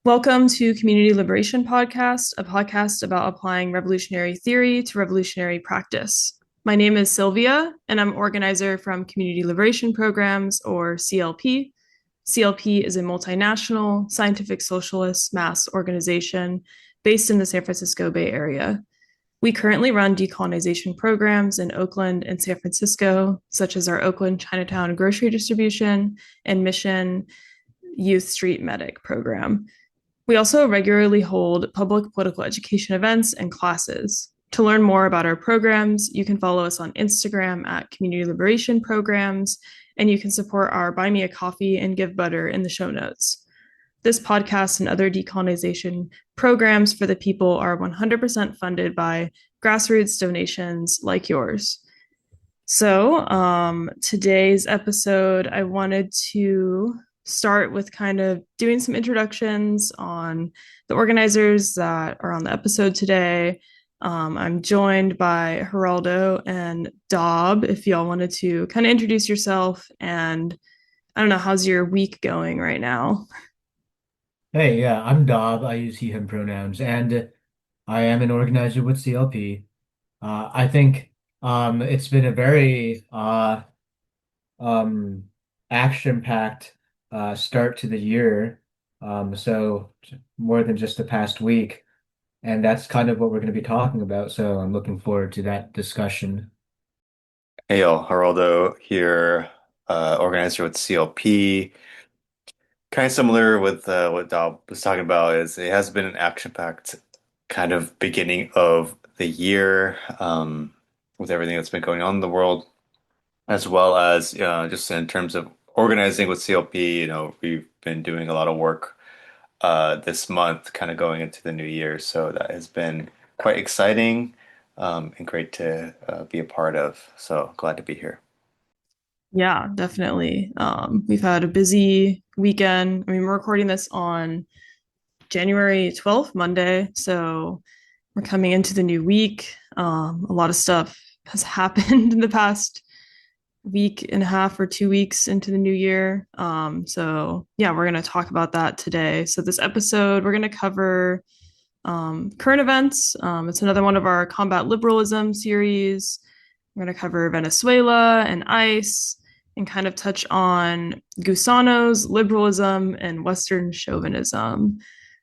Welcome to Community Liberation Podcast, a podcast about applying revolutionary theory to revolutionary practice. My name is Silvia, and I'm organizer from Community Liberation Programs, or CLP. CLP is a multinational, scientific socialist mass organization based in the San Francisco Bay Area. We currently run decolonization programs in Oakland and San Francisco, such as our Oakland Chinatown grocery distribution and Mission Youth Street Medic program. We also regularly hold public political education events and classes. To learn more about our programs, you can follow us on Instagram at Community Liberation Programs, and you can support our Buy Me a Coffee and Give Butter in the show notes. This podcast and other decolonization programs for the people are 100% funded by grassroots donations like yours. Today's episode, I wanted to start with kind of doing some introductions on the organizers that are on the episode today. I'm joined by Geraldo and Dob. If y'all wanted to kind of introduce yourself, and I don't know, how's your week going right now? Hey, yeah, I'm Dob. I use he, him pronouns, and I am an organizer with CLP. I think it's been a very um, action-packed start to the year. So more than just the past week, and that's kind of what we're going to be talking about. So I'm looking forward to that discussion. Hey yo, Geraldo here, organizer with CLP. Kind of similar with what Dal was talking about is it has been an action-packed kind of beginning of the year with everything that's been going on in the world, as well as just in terms of organizing with CLP. We've been doing a lot of work this month, kind of going into the new year. So that has been quite exciting and great to be a part of. So glad to be here. Yeah, definitely. We've had a busy weekend. I mean, we're recording this on January 12th, Monday. So we're coming into the new week. A lot of stuff has happened in the past week and a half or 2 weeks into the new year. Yeah, we're going to talk about that today. So, this episode, we're going to cover current events. It's another one of our Combat Liberalism series. We're going to cover Venezuela and ICE and kind of touch on Gusano's liberalism and Western chauvinism.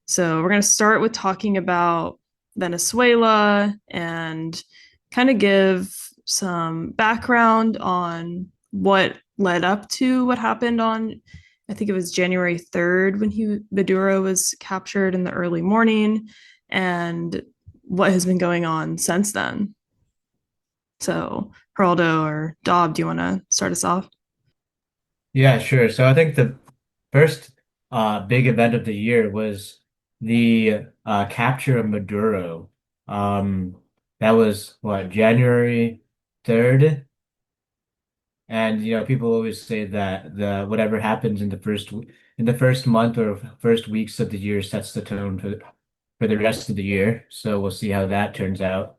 So, we're going to start with talking about Venezuela and kind of give some background on what led up to what happened on, I think it was January 3rd when Maduro was captured in the early morning, and what has been going on since then. So, Geraldo or Dob, do you want to start us off? Yeah, sure. So I think the first big event of the year was the capture of Maduro. That was what, January 3rd? And people always say that the whatever happens in the first month or first weeks of the year sets the tone for the rest of the year. So we'll see how that turns out.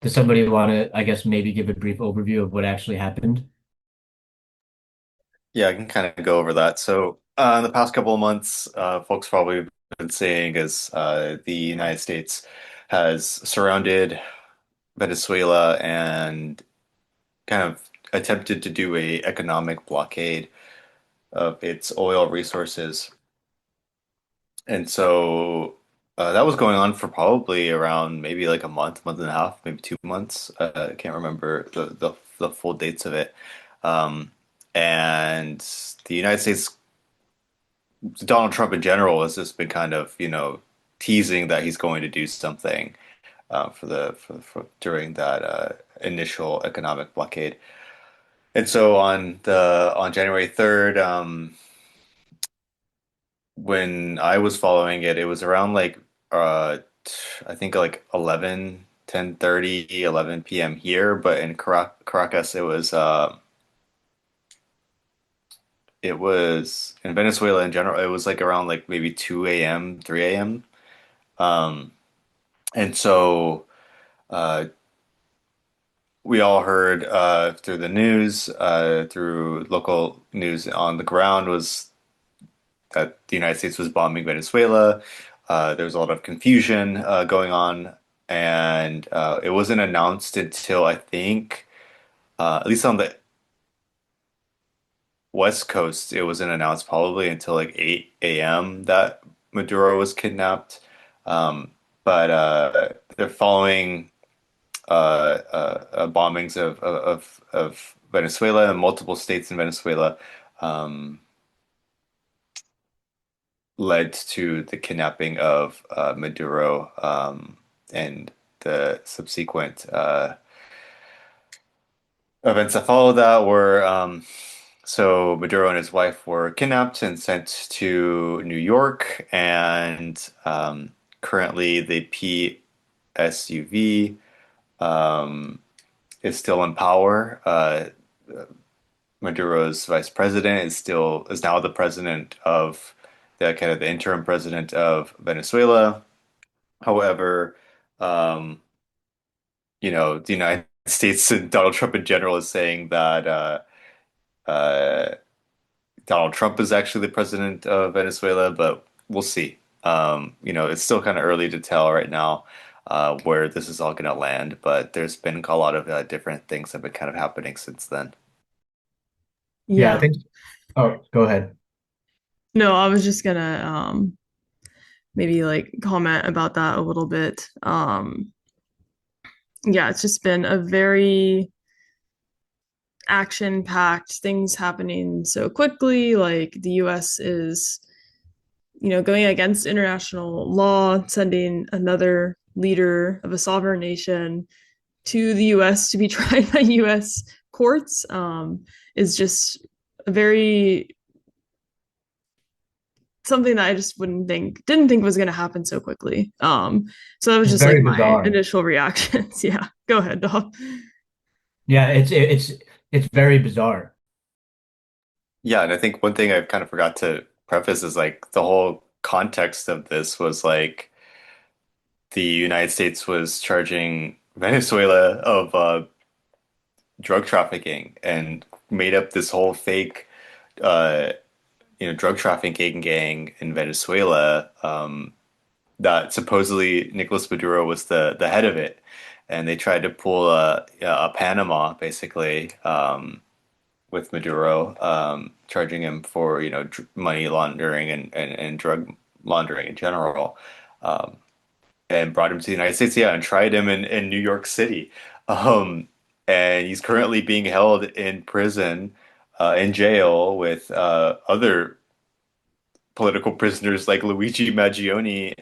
Does somebody want to, I guess, maybe give a brief overview of what actually happened? Yeah, I can kind of go over that. So, in the past couple of months, folks probably been saying is the United States has surrounded Venezuela and kind of attempted to do a economic blockade of its oil resources. And so that was going on for probably around maybe like a month, month and a half, maybe 2 months. I can't remember the full dates of it. Um, and the United States, Donald Trump in general, has just been kind of, teasing that he's going to do something for during that initial economic blockade. And so on January 3rd, when I was following it, it was around like I think like 11 p.m. here, but in Caracas it was in Venezuela in general, it was like around like maybe 2 a.m., 3 a.m. Um and so uh we all heard through the news, through local news on the ground was that the United States was bombing Venezuela. There was a lot of confusion going on, and it wasn't announced until I think, at least on the West Coast, it wasn't announced probably until like 8 a.m. that Maduro was kidnapped. But they're following bombings of Venezuela and multiple states in Venezuela. Um, Led to the kidnapping of Maduro and the subsequent events that followed that were so Maduro and his wife were kidnapped and sent to New York, and currently the PSUV is still in power. Maduro's vice president is now the president of the kind of the interim president of Venezuela. However, um, the United States and Donald Trump in general is saying that uh, Donald Trump is actually the president of Venezuela, but we'll see. It's still kind of early to tell right now where this is all going to land, but there's been a lot of different things that have been kind of happening since then. Yeah, I Yeah. think. Oh, go ahead. No, I was just gonna maybe like comment about that a little bit. Yeah, it's just been a very action-packed things happening so quickly. Like the US is, going against international law, sending another leader of a sovereign nation to the US to be tried by US courts, is just a very something that I just didn't think was going to happen so quickly. So that was It's just like very my bizarre. initial reactions. Yeah, go ahead, Dob. Yeah, it's very bizarre. Yeah, and I think one thing I kind of forgot to preface is like the whole context of this was like the United States was charging Venezuela of drug trafficking and made up this whole fake uh, drug trafficking gang in Venezuela that supposedly Nicolás Maduro was the head of it, and they tried to pull a Panama basically with Maduro, charging him for money laundering and drug laundering in general, and brought him to the United States, yeah, and tried him in New York City, um, and he's currently being held in prison, in jail with other political prisoners like Luigi Maggioni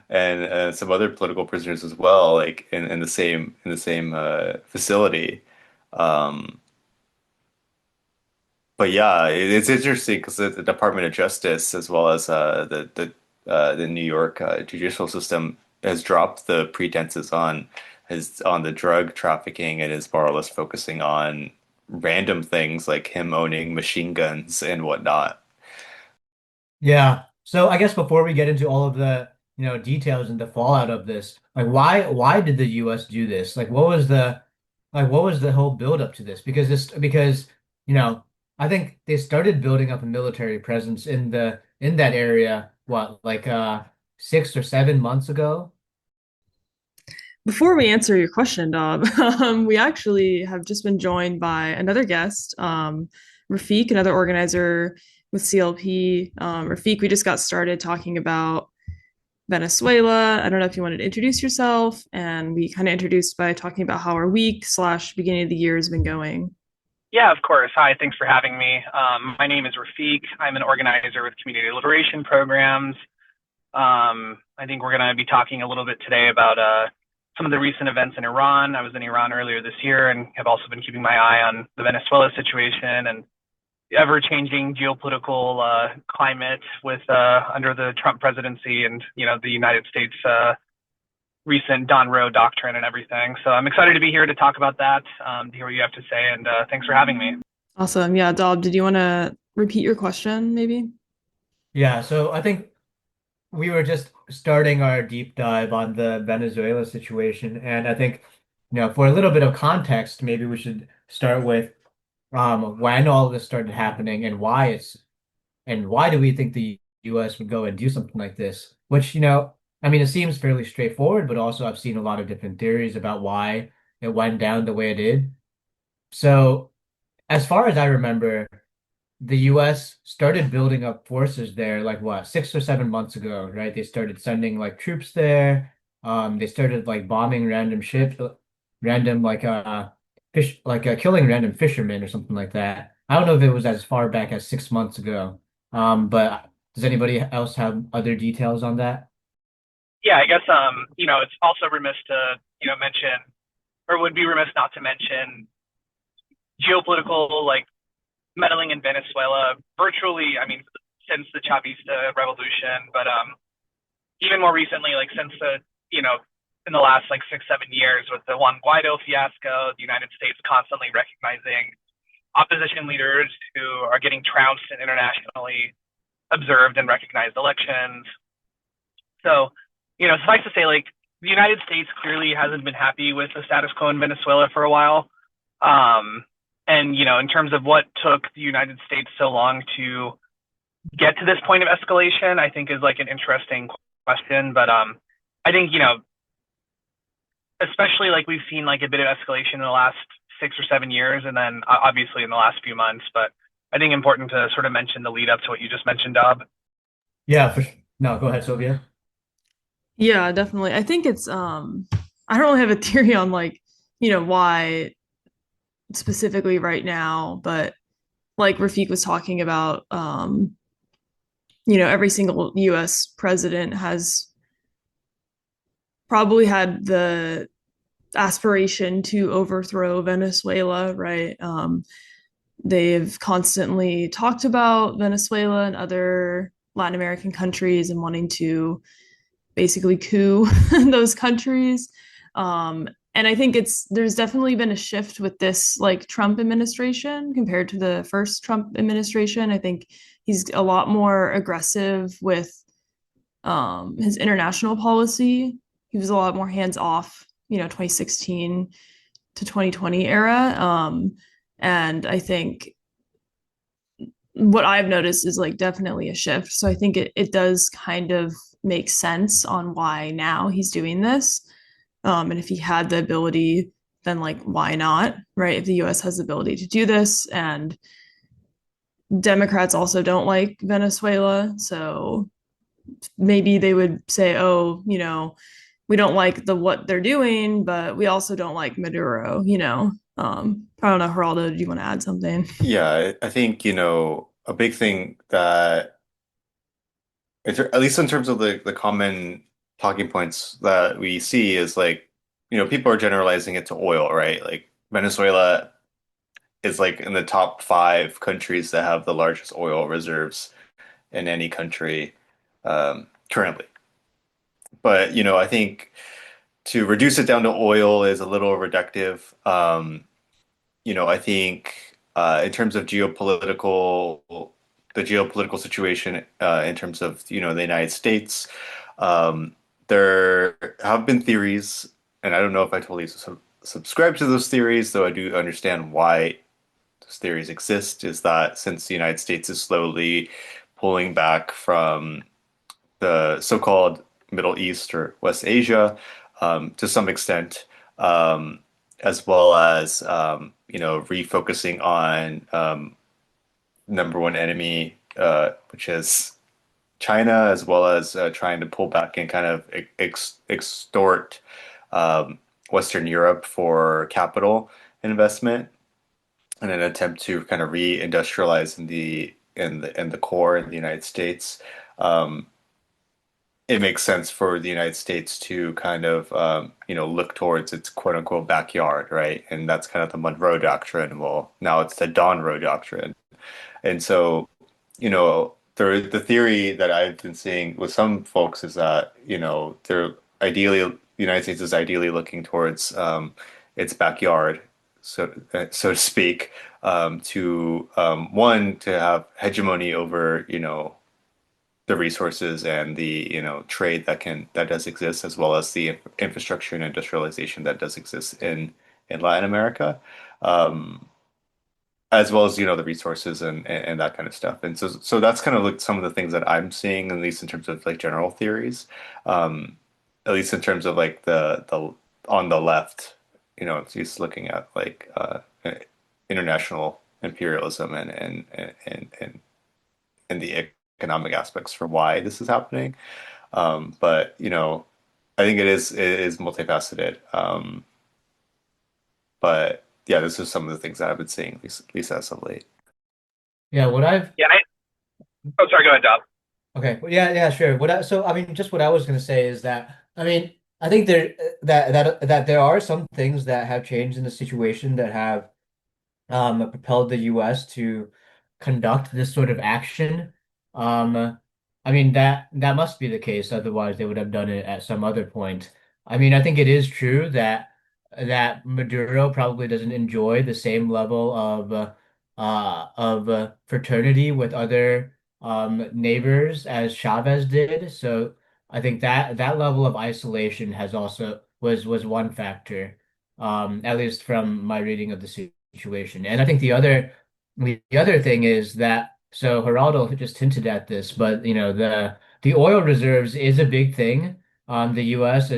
and some other political prisoners as well, like in the same facility. Um, but yeah, it's interesting because the Department of Justice, as well as the New York judicial system, has dropped the pretenses on the drug trafficking and is more or less focusing on random things like him owning machine guns and whatnot. Yeah. So I guess before we get into all of the, details and the fallout of this, like why did the US do this? Like what was the whole build up to this? Because, you know, I think they started building up a military presence in that area, what, like 6 or 7 months ago? Before we answer your question, Dob, we actually have just been joined by another guest, Rafiq, another organizer with CLP. Rafiq, we just got started talking about Venezuela. I don't know if you wanted to introduce yourself, and we kind of introduced by talking about how our week slash beginning of the year has been going. Yeah, of course. Hi, thanks for having me. My name is Rafiq. I'm an organizer with community liberation programs. I think we're going to be talking a little bit today about some of the recent events in Iran. I was in Iran earlier this year and have also been keeping my eye on the Venezuela situation and the ever-changing geopolitical climate with under the Trump presidency and the United States recent Don Roe doctrine and everything. So I'm excited to be here to talk about that, to hear what you have to say, and thanks for having me. Awesome. Yeah, Dob, did you want to repeat your question, maybe? Yeah, so I think we were just starting our deep dive on the Venezuela situation, and I think, for a little bit of context, maybe we should start with when all this started happening and why and why do we think the US would go and do something like this? Which, I mean, it seems fairly straightforward, but also I've seen a lot of different theories about why it went down the way it did. So, as far as I remember, the US started building up forces there like what, 6 or 7 months ago, right? They started sending like troops there. They started like bombing random ships, random killing random fishermen or something like that. I don't know if it was as far back as 6 months ago. But does anybody else have other details on that? Yeah, I guess it's also remiss to, mention, or would be remiss not to mention geopolitical like meddling in Venezuela virtually, I mean, since the Chavista revolution, but even more recently, like since in the last like 6, 7 years with the Juan Guaido fiasco, the United States constantly recognizing opposition leaders who are getting trounced in internationally observed and recognized elections. So, suffice to say, like the United States clearly hasn't been happy with the status quo in Venezuela for a while. And, in terms of what took the United States so long to get to this point of escalation, I think is like an interesting question. But I think, especially like we've seen like a bit of escalation in the last 6 or 7 years, and then obviously in the last few months. But I think important to sort of mention the lead up to what you just mentioned, Dob. Yeah, no, go ahead, Sylvia. Yeah, definitely. I think it's I don't really have a theory on like, why specifically right now, but like Rafiq was talking about, every single US president has probably had the aspiration to overthrow Venezuela, right? They've constantly talked about Venezuela and other Latin American countries and wanting to basically coup those countries. And I think there's definitely been a shift with this like Trump administration compared to the first Trump administration. I think he's a lot more aggressive with his international policy. He was a lot more hands off, 2016 to 2020 era. And I think what I've noticed is like definitely a shift. So I think it does kind of make sense on why now he's doing this. And if he had the ability, then like why not, right? If the US has the ability to do this, and Democrats also don't like Venezuela, so maybe they would say, oh, we don't like what they're doing, but we also don't like Maduro. I don't know, Geraldo, do you want to add something? Yeah, I think, a big thing that, at least in terms of the common talking points that we see is like, people are generalizing it to oil, right? Like Venezuela is like in the top 5 countries that have the largest oil reserves in any country currently. But, I think to reduce it down to oil is a little reductive. I think in terms of the geopolitical situation in terms of, the United States, there have been theories, and I don't know if I totally subscribe to those theories, though I do understand why those theories exist, is that since the United States is slowly pulling back from the so-called Middle East or West Asia to some extent, as well as refocusing on number one enemy, which is China, as well as trying to pull back and kind of extort Western Europe for capital investment in an attempt to kind of re-industrialize in the core in the United States. Um, it makes sense for the United States to kind of look towards its quote unquote backyard, right? And that's kind of the Monroe Doctrine. Well, now it's the Donroe Doctrine. And so, the theory that I've been seeing with some folks is that, the United States is ideally looking towards its backyard, so to speak, to one, to have hegemony over, the resources and the, trade that does exist, as well as the infrastructure and industrialization that does exist in Latin America. Um, as well as the resources and that kind of stuff. And so that's kind of like some of the things that I'm seeing, at least in terms of like general theories, um, at least in terms of like the on the left, it's just looking at like international imperialism and the economic aspects for why this is happening. But I think it is multifaceted. But yeah, this is some of the things that I've been seeing, at least as of late. Yeah, what I've Yeah. Oh, sorry. Go ahead, Dob. Okay. Well, yeah, sure. So I mean, just what I was going to say is that I mean, I think that there are some things that have changed in the situation that have propelled the U.S. to conduct this sort of action. I mean that must be the case, otherwise they would have done it at some other point. I mean, I think it is true that Maduro probably doesn't enjoy the same level of fraternity with other neighbors as Chavez did. So I think that level of isolation has also was one factor, at least from my reading of the situation. And I think the other thing is that so Geraldo just hinted at this, but the oil reserves is a big thing. The U.S.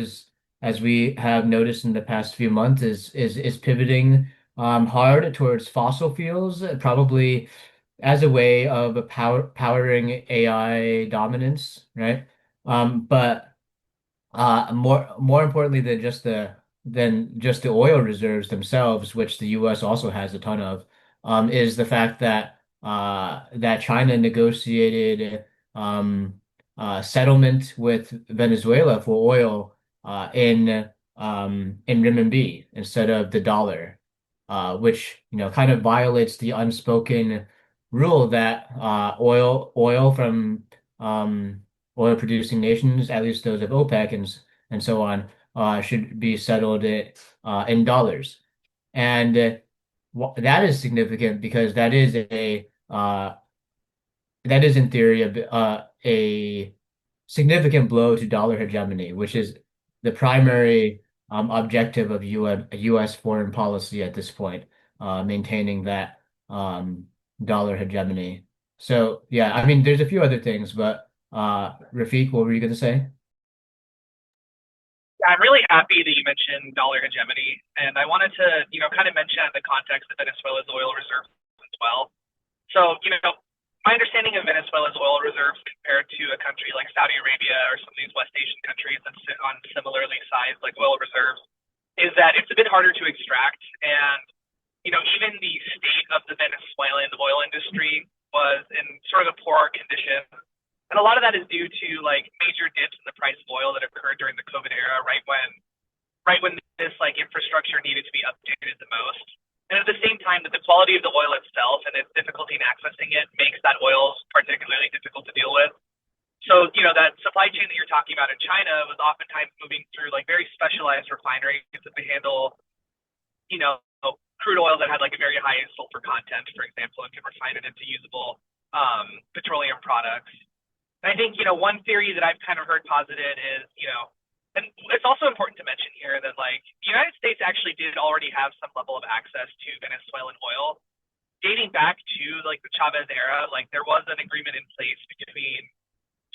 as we have noticed in the past few months is pivoting hard towards fossil fuels, probably as a way of powering AI dominance, right? But more importantly than just the oil reserves themselves, which the U.S. also has a ton of, is the fact that China negotiated settlement with Venezuela for oil in renminbi instead of the dollar, which kind of violates the unspoken rule that oil from oil producing nations, at least those of OPEC and so on, should be settled in dollars. And that is significant because that is in theory a significant blow to dollar hegemony, which is the primary objective of U.S. foreign policy at this point, maintaining that dollar hegemony. So yeah, I mean, there's a few other things, but Rafiq, what were you going to say? Yeah, I'm really happy that you mentioned dollar hegemony, and I wanted to, kind of mention in the context of Venezuela's oil reserves as well. So, my understanding of Venezuela's oil reserves compared to a country like Saudi Arabia or some of these West Asian countries that sit on similarly sized like oil reserves is that it's a bit harder to extract, and even the state of the Venezuelan oil industry was in sort of a poor condition. And a lot of that is due to like major dips in the price of oil that occurred during the COVID era, right when this like infrastructure needed to be updated the most. And at the same time, that the quality of the oil itself and its difficulty in accessing it makes that oil particularly difficult to deal with. So, that supply chain that you're talking about in China was oftentimes moving through like very specialized refineries that they handle, you know, crude oil that had like a very high sulfur content, for example, and could refine it into usable petroleum products. And I think, one theory that I've kind of heard posited is, and it's also important to mention here that like the United States actually did already have some level of access to Venezuelan oil dating back to like the Chavez era. Like there was an agreement in place between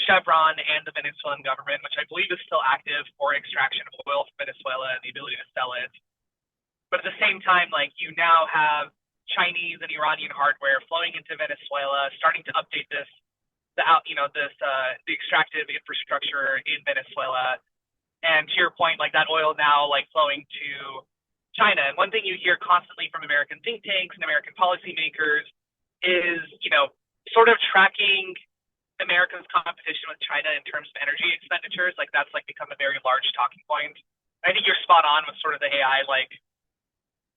Chevron and the Venezuelan government, which I believe is still active for extraction of oil from Venezuela and the ability to sell it. But at the same time, like you now have Chinese and Iranian hardware flowing into Venezuela, starting to update the extractive infrastructure in Venezuela. And to your point, like that oil now like flowing to China. And one thing you hear constantly from American think tanks and American policymakers is, sort of tracking America's competition with China in terms of energy expenditures. Like that's like become a very large talking point. I think you're spot on with sort of the AI like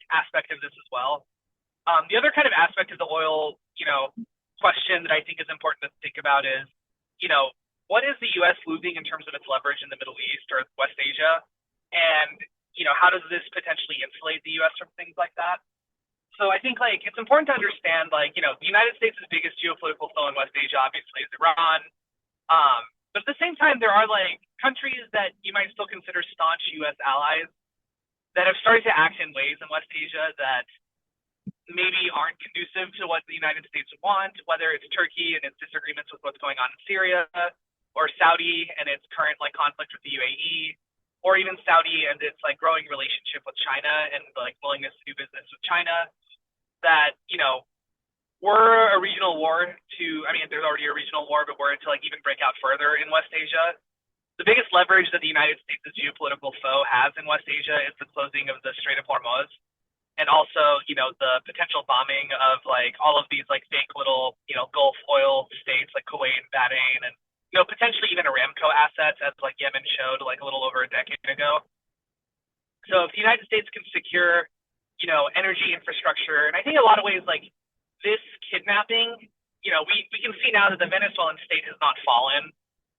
aspect of this as well. The other kind of aspect of the oil, question that I think is important to think about is, what is the U.S. losing in terms of its leverage in the Middle East or West Asia? And, how does this potentially insulate the U.S. from things like that? So I think like it's important to understand like, the United States' biggest geopolitical foe in West Asia obviously is Iran. But at the same time, there are like countries that you might still consider staunch U.S. allies that have started to act in ways in West Asia that maybe aren't conducive to what the United States want, whether it's Turkey and its disagreements with what's going on in Syria, or Saudi and its current like conflict with the UAE, or even Saudi and its like growing relationship with China and like willingness to do business with China. That we're a regional war to, I mean, there's already a regional war, but we're to like even break out further in West Asia. The biggest leverage that the United States' geopolitical foe has in West Asia is the closing of the Strait of Hormuz, and also, the potential bombing of like all of these like fake little, Gulf oil states like Kuwait and Bahrain, and potentially even Aramco assets, as like Yemen showed like a little over a decade ago. So if the United States can secure, energy infrastructure, and I think in a lot of ways like this kidnapping, we can see now that the Venezuelan state has not fallen.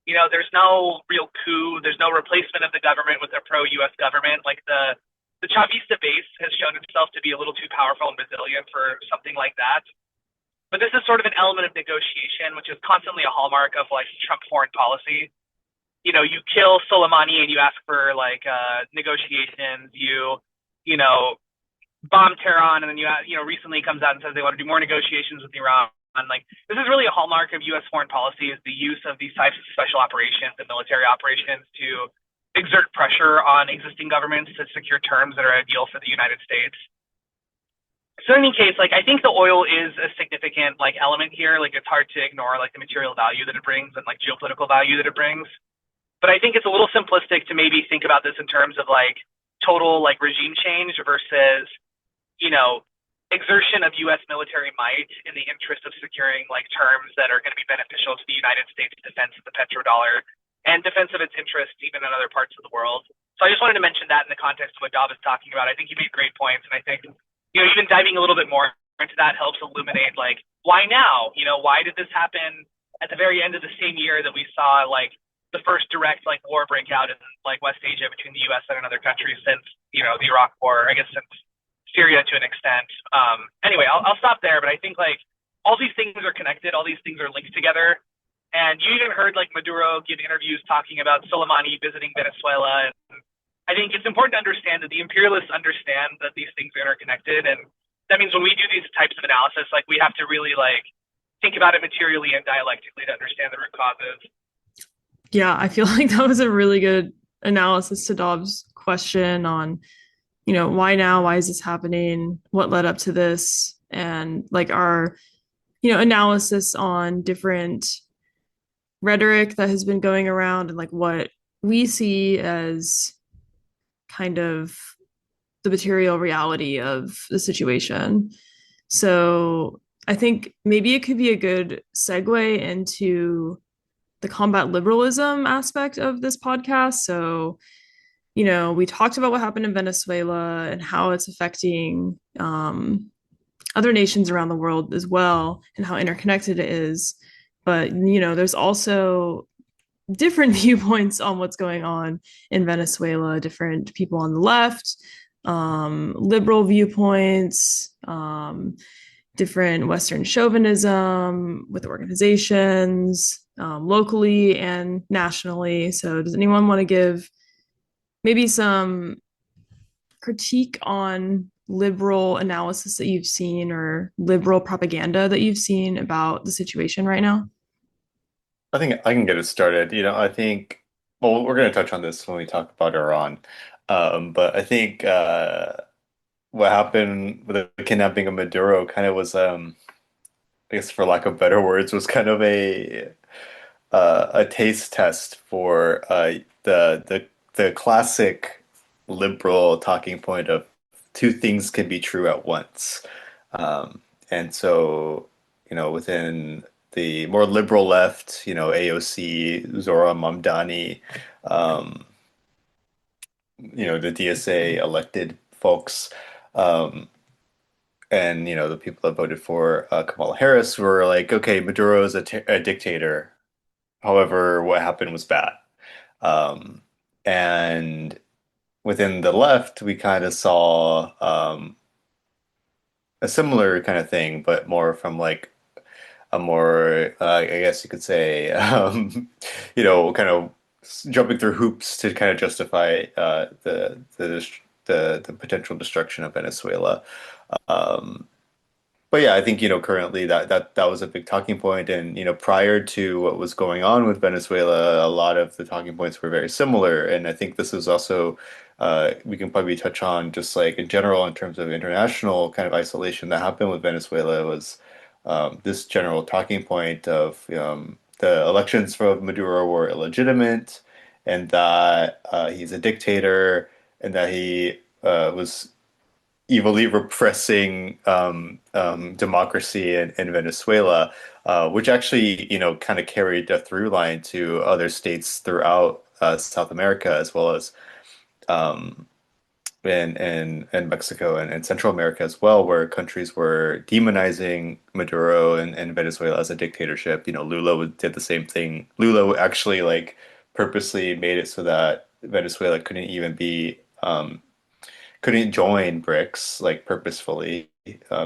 There's no real coup. There's no replacement of the government with a pro-U.S. government. Like the Chavista base has shown itself to be a little too powerful and resilient for something like that. But this is sort of an element of negotiation, which is constantly a hallmark of like Trump foreign policy. You kill Soleimani and you ask for like negotiations. You know, bomb Tehran, and then recently comes out and says they want to do more negotiations with Iran. Like this is really a hallmark of U.S. foreign policy, is the use of these types of special operations and military operations to exert pressure on existing governments to secure terms that are ideal for the United States. So in any case, like I think the oil is a significant like element here. Like it's hard to ignore like the material value that it brings and like geopolitical value that it brings. But I think it's a little simplistic to maybe think about this in terms of like total like regime change versus, exertion of U.S. military might in the interest of securing like terms that are going to be beneficial to the United States defense of the petrodollar and defense of its interests even in other parts of the world. So I just wanted to mention that in the context of what Dob is talking about. I think he made great points, and I think even diving a little bit more into that helps illuminate like why now? Why did this happen at the very end of the same year that we saw like the first direct like war break out in like West Asia between the U.S. and another country since the Iraq War, I guess since Syria to an extent. Anyway, I'll stop there, but I think like all these things are connected, all these things are linked together. And you even heard like Maduro give interviews talking about Soleimani visiting Venezuela. And I think it's important to understand that the imperialists understand that these things are interconnected. And that means when we do these types of analysis, like we have to really like think about it materially and dialectically to understand the root causes. Yeah, I feel like that was a really good analysis to Dobbs' question on why now? Why is this happening? What led up to this? And like our, analysis on different rhetoric that has been going around and like what we see as kind of the material reality of the situation. So I think maybe it could be a good segue into the combat liberalism aspect of this podcast. So we talked about what happened in Venezuela and how it's affecting other nations around the world as well, and how interconnected it is. But, there's also different viewpoints on what's going on in Venezuela, different people on the left, liberal viewpoints, different Western chauvinism with organizations, locally and nationally. So does anyone want to give maybe some critique on liberal analysis that you've seen or liberal propaganda that you've seen about the situation right now? I think I can get it started. I think, well, we're going to touch on this when we talk about Iran. But I think what happened with the kidnapping of Maduro kind of was, I guess for lack of better words, was kind of a taste test for the classic liberal talking point of two things can be true at once. And so, within the more liberal left, AOC, Zora Mamdani, the DSA elected folks, and, the people that voted for Kamala Harris were like, okay, Maduro is a dictator. However, what happened was bad. And within the left, we kind of saw a similar kind of thing, but more from like a more, I guess you could say, kind of jumping through hoops to kind of justify the potential destruction of Venezuela. Um, But yeah, I think, currently that was a big talking point. And, prior to what was going on with Venezuela, a lot of the talking points were very similar. And I think this is also, we can probably touch on just like in general, in terms of international kind of isolation that happened with Venezuela was this general talking point of the elections for Maduro were illegitimate and that he's a dictator and that he was evilly repressing democracy in Venezuela, which actually, kind of carried a through line to other states throughout South America, as well as um, in Mexico and Central America as well, where countries were demonizing Maduro and Venezuela as a dictatorship. Lula did the same thing. Lula actually like purposely made it so that Venezuela couldn't join BRICS like purposefully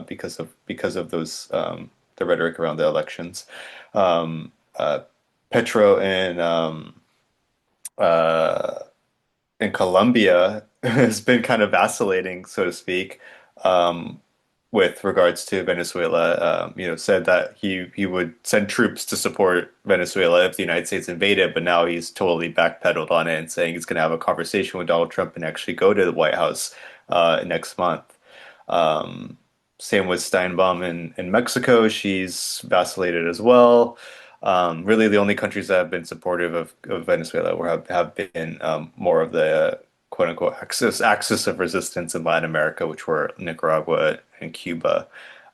because of those the rhetoric around the elections. Um, uh, Petro uh, in Colombia has been kind of vacillating, so to speak, um, with regards to Venezuela. Said that he would send troops to support Venezuela if the United States invaded, but now he's totally backpedaled on it and saying he's going to have a conversation with Donald Trump and actually go to the White House next month. Um, Same with Steinbaum in Mexico. She's vacillated as well. Really, the only countries that have been supportive of Venezuela have been more of the quote unquote axis of resistance in Latin America, which were Nicaragua and Cuba.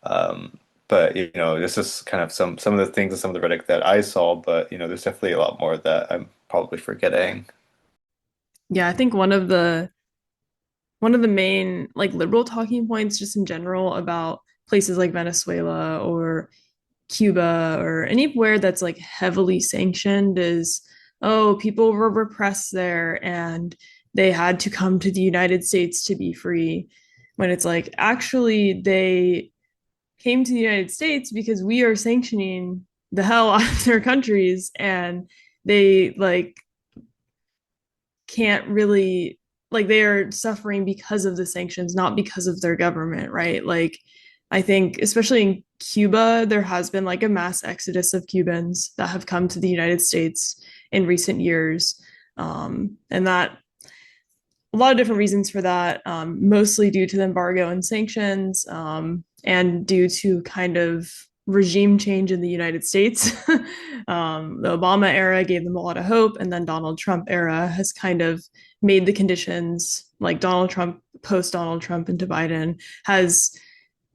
But this is kind of some of the things and some of the rhetoric that I saw, but there's definitely a lot more that I'm probably forgetting. Yeah, I think one of the main like liberal talking points just in general about places like Venezuela or Cuba or anywhere that's like heavily sanctioned is, oh, people were repressed there and they had to come to the United States to be free. When it's like, actually, they came to the United States because we are sanctioning the hell out of their countries and they like can't really like they are suffering because of the sanctions, not because of their government, right? Like I think especially in Cuba, there has been like a mass exodus of Cubans that have come to the United States in recent years. And that a lot of different reasons for that, mostly due to the embargo and sanctions, and due to kind of regime change in the United States. The Obama era gave them a lot of hope, and then Donald Trump era has kind of made the conditions like Donald Trump, post Donald Trump into Biden, has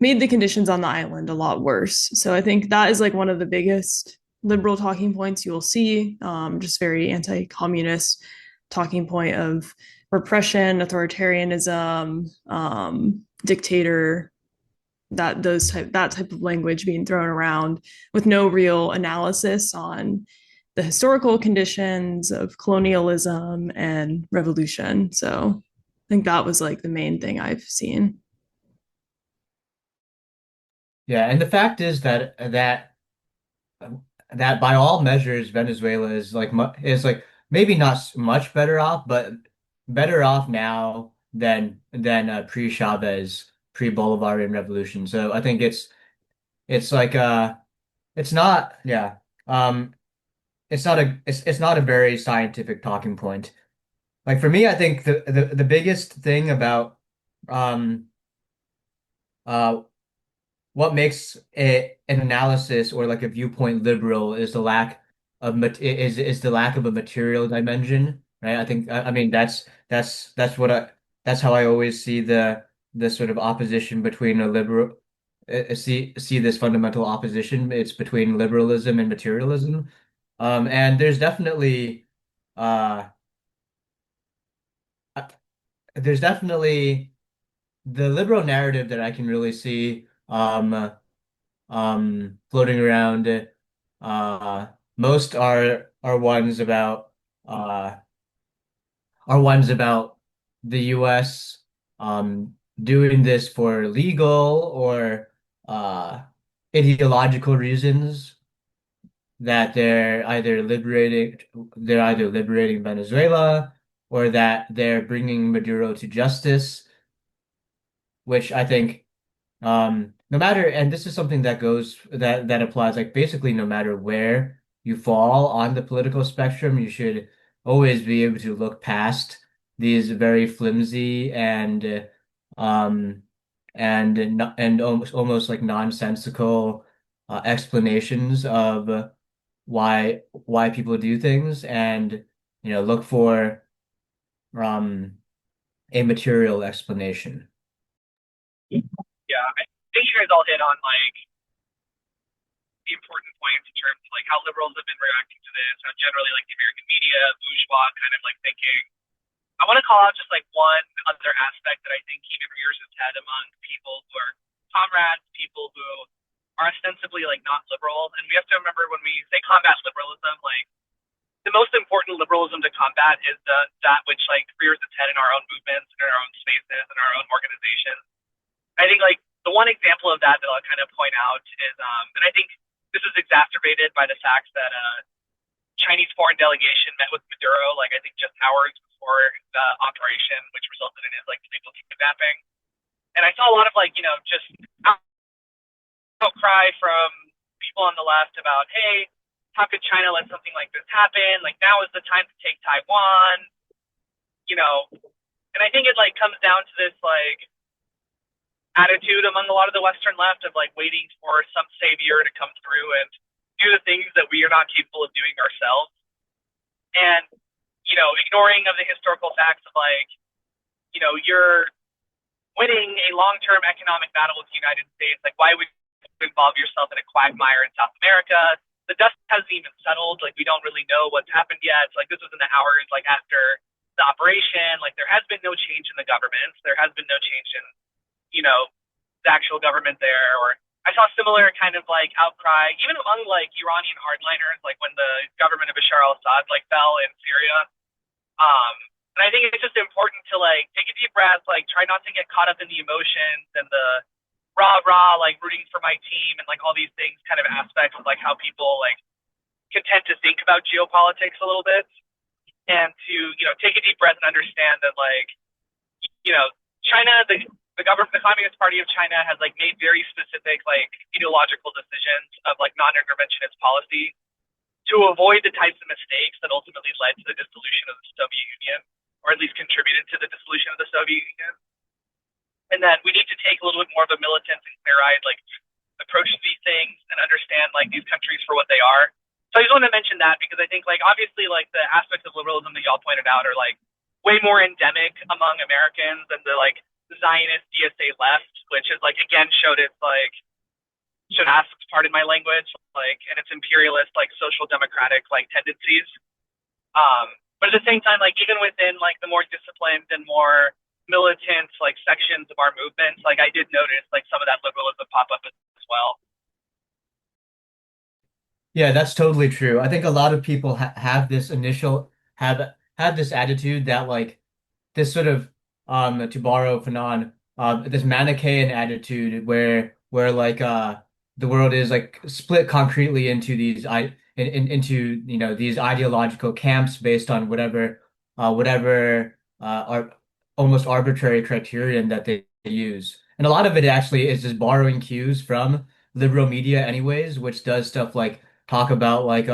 made the conditions on the island a lot worse. So I think that is like one of the biggest liberal talking points you will see, just very anti-communist talking point of repression, authoritarianism, dictator, that type of language being thrown around with no real analysis on the historical conditions of colonialism and revolution. So I think that was like the main thing I've seen. Yeah, and the fact is that by all measures, Venezuela is like maybe not much better off, but better off now than pre-Chavez, pre-Bolivarian revolution. So I think it's like it's not yeah it's not a very scientific talking point. Like for me, I think the biggest thing about um uh what makes an analysis or like a viewpoint liberal is the lack of a material dimension, right? I mean that's that's how I always see the sort of opposition between a liberal see this fundamental opposition. It's between liberalism and materialism. And uh there's definitely the liberal narrative that I can really see floating around. Uh, most are ones about uh the U.S. Doing this for legal or uh ideological reasons that they're either liberating Venezuela or that they're bringing Maduro to justice, which I think no matter, and this is something that goes that applies like basically no matter where you fall on the political spectrum, you should always be able to look past these very flimsy um and almost like nonsensical explanations of why people do things, and look for um a material explanation. Yeah, I think you guys all hit on like the important points in terms of like how liberals have been reacting to this, how generally like the American media, bourgeois kind of like thinking. I want to call out just like one other aspect that I think even rears its head among people who are comrades, people who are ostensibly like not liberal. And we have to remember when we say combat liberalism, like the most important liberalism to combat is that which like rears its head in our own movements, in our own spaces, in our own organizations. I think like the one example of that that I'll kind of point out is, and I think this is exacerbated by the fact that Chinese foreign delegation met with Maduro, like I think just hours before the operation, which resulted in his like illegal kidnapping. And I saw a lot of like just outcry from people on the left about, hey, how could China let something like this happen? Like now is the time to take Taiwan, you know. And I think it like comes down to this like attitude among a lot of the Western left of like waiting for some savior to come through and do the things that we are not capable of doing ourselves. And, ignoring of the historical facts of like, you're winning a long-term economic battle with the United States. Like, why would you involve yourself in a quagmire in South America? The dust hasn't even settled. Like, we don't really know what's happened yet. Like, this was in the hours like after the operation. Like, there has been no change in the government. There has been no change in the actual government there. Or I saw similar kind of like outcry, even among like Iranian hardliners, like when the government of Bashar al-Assad like fell in Syria. And I think it's just important to like take a deep breath, like try not to get caught up in the emotions and the rah, like rooting for my team and like all these things kind of aspects of like how people like can tend to think about geopolitics a little bit, and to, take a deep breath and understand that like, China, the government, the Communist Party of China has like made very specific like ideological decisions of like non-interventionist policy to avoid the types of mistakes that ultimately led to the dissolution of the Soviet Union, or at least contributed to the dissolution of the Soviet Union. And then we need to take a little bit more of a militant and clear-eyed like approach to these things and understand like these countries for what they are. So I just want to mention that because I think like obviously like the aspects of liberalism that y'all pointed out are like way more endemic among Americans than the like Zionist DSA left, which is like again showed its like should ask pardon my language, like and its imperialist like social democratic like tendencies. But at the same time, like even within like the more disciplined and more militant like sections of our movement, like I did notice like some of that liberalism pop up as well. Yeah, that's totally true. I think a lot of people have this initial have this attitude that like this sort of to borrow Fanon, this Manichaean attitude where like the world is like split concretely into these into these ideological camps based on whatever are almost arbitrary criterion that they use. And a lot of it actually is just borrowing cues from liberal media anyways, which does stuff like talk about like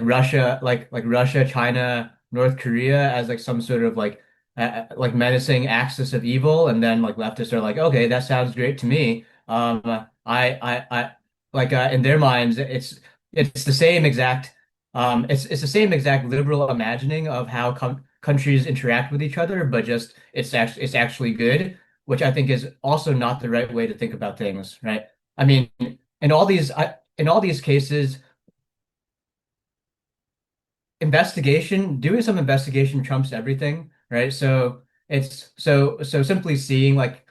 Russia, like Russia, China, North Korea as like some sort of like menacing axis of evil, and then like leftists are like, okay, that sounds great to me. I like in their minds, it's the same exact it's the same exact liberal imagining of how countries interact with each other, but just it's actually good, which I think is also not the right way to think about things, right? I mean, in all these cases, doing some investigation trumps everything, right? So it's so simply seeing like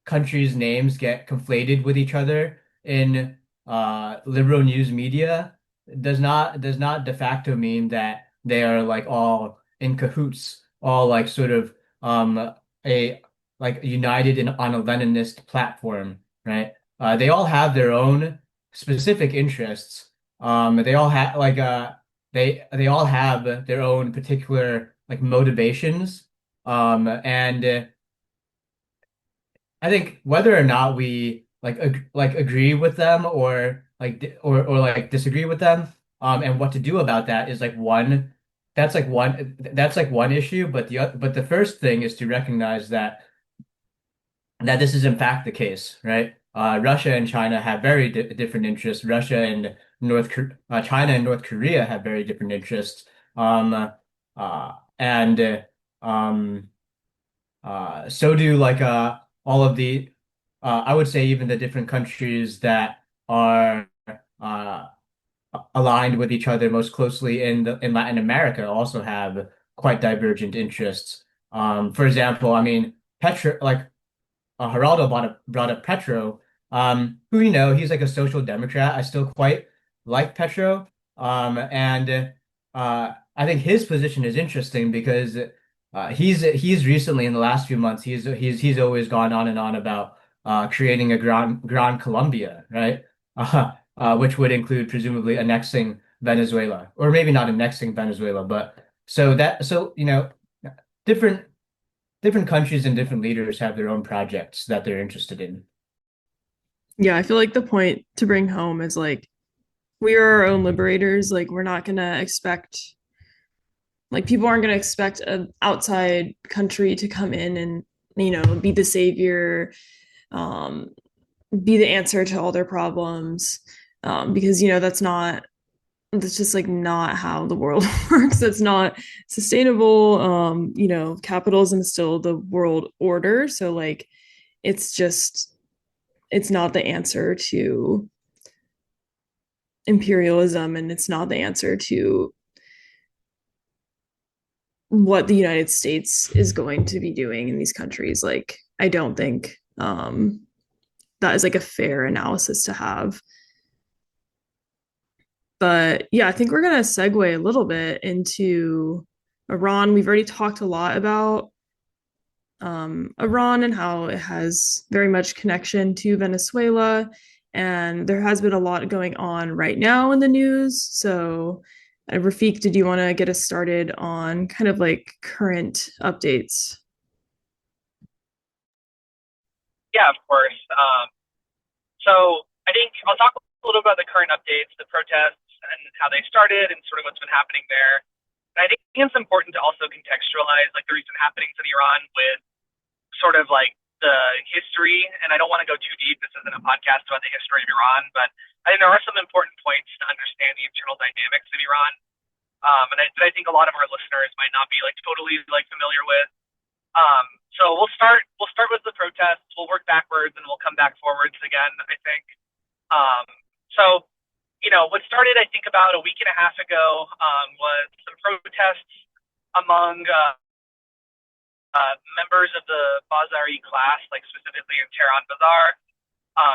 countries' names get conflated with each other in liberal news media does not de facto mean that they are like all in cahoots, all like sort of a like united in on a Leninist platform, right? They all have their own specific interests. They all have they all have their own particular like motivations. And I think whether or not we like agree with them or or like disagree with them. And what to do about that is like one that's like one issue, but the first thing is to recognize that this is in fact the case, right? Russia and China have very di different interests. China and North Korea have very different interests. And um, so do like all of the I would say even the different countries that are uh, aligned with each other most closely in Latin America also have quite divergent interests. For example, I mean, Geraldo brought up Petro, who, he's like a social democrat. I still quite like Petro. And I think his position is interesting because he's recently in the last few months he's always gone on and on about creating a Gran Colombia, right? Which would include presumably annexing Venezuela, or maybe not annexing Venezuela, but different different countries and different leaders have their own projects that they're interested in. Yeah, I feel like the point to bring home is like we are our own liberators. Like we're not gonna expect like people aren't gonna expect an outside country to come in and be the savior, um, be the answer to all their problems, because that's just like not how the world works. That's not sustainable. Capitalism is still the world order. So like it's just it's not the answer to imperialism, and it's not the answer to what the United States is going to be doing in these countries. Like I don't think that is like a fair analysis to have. But yeah, I think we're going to segue a little bit into Iran. We've already talked a lot about Iran and how it has very much connection to Venezuela. And there has been a lot going on right now in the news. So, Rafiq, did you want to get us started on kind of like current updates? Yeah, of course. So I think I'll talk a little about the current updates, the protests, and how they started, and sort of what's been happening there. And I think it's important to also contextualize like the recent happenings in Iran with sort of like the history. And I don't want to go too deep. This isn't a podcast about the history of Iran, but I think there are some important points to understand the internal dynamics of Iran. And I think a lot of our listeners might not be like totally like familiar with. So we'll start with the protests. We'll work backwards and we'll come back forwards again, I think. Um, so what started, I think, about a week and a half ago was some protests among members of the Bazari class, like specifically in Tehran Bazaar,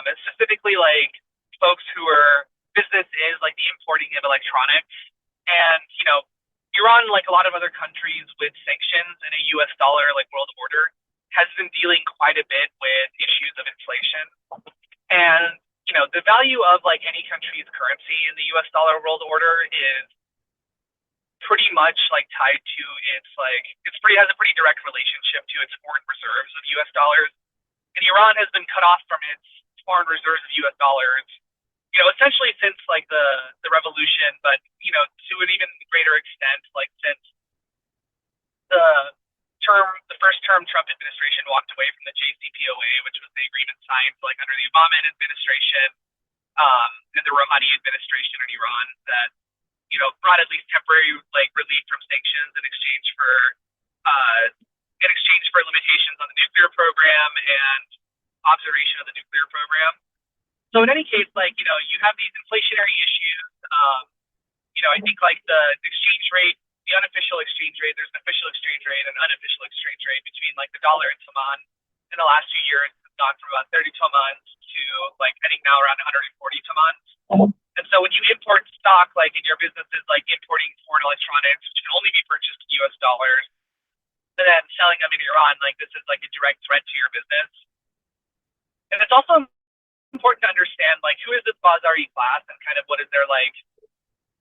and specifically like folks who are business is like the importing of electronics. And Iran, like a lot of other countries with sanctions and a U.S. dollar like world order, has been dealing quite a bit with issues of inflation. And the value of like any country's currency in the U.S. dollar world order is pretty much like tied to its like has a pretty direct relationship to its foreign reserves of U.S. dollars. And Iran has been cut off from its foreign reserves of U.S. dollars, essentially since like the revolution, but to an even greater extent, like since the the first term Trump administration walked away from the JCPOA, which was the agreement signed like under the Obama administration, and the Rouhani administration in Iran that brought at least temporary like relief from sanctions in exchange for limitations on the nuclear program and observation of the nuclear program. So in any case, like you have these inflationary issues. I think like the exchange rate, the unofficial exchange rate, there's an official exchange rate and unofficial exchange rate between like the dollar and Taman in the last few years has gone from about 30 Tamans to like I think now around 140 Tamans. And so when you import stock, like in your business is like importing foreign electronics, which can only be purchased in US dollars, and then selling them in Iran, like this is like a direct threat to your business. And it's also important to understand like who is this Bazari class and kind of what is their like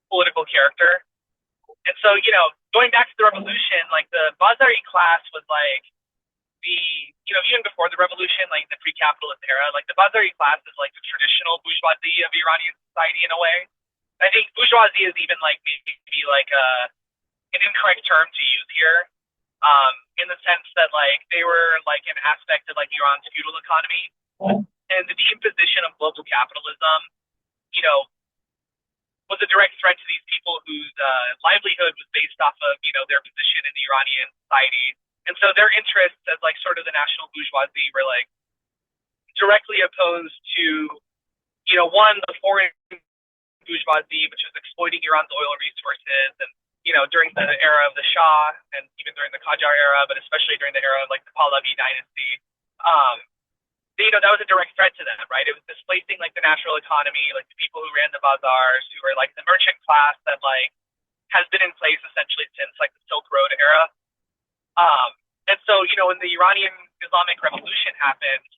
political character. And so, going back to the revolution, like the Bazari class was like even before the revolution, like the pre-capitalist era, like the Bazari class is like the traditional bourgeoisie of Iranian society in a way. I think bourgeoisie is even like maybe like an incorrect term to use here, in the sense that like they were like an aspect of like Iran's feudal economy, and the imposition of global capitalism, you know, was a direct threat to these people whose livelihood was based off of their position in the Iranian society, and so their interests as like sort of the national bourgeoisie were like directly opposed to one, the foreign bourgeoisie, which was exploiting Iran's oil resources, and during the era of the Shah, and even during the Qajar era, but especially during the era of like the Pahlavi dynasty, that was a direct threat to them, right? It was displacing like the natural economy, like the people who ran the bazaars, who were like the merchant class that like has been in place essentially since like the Silk Road era. And so when the Iranian Islamic Revolution happened,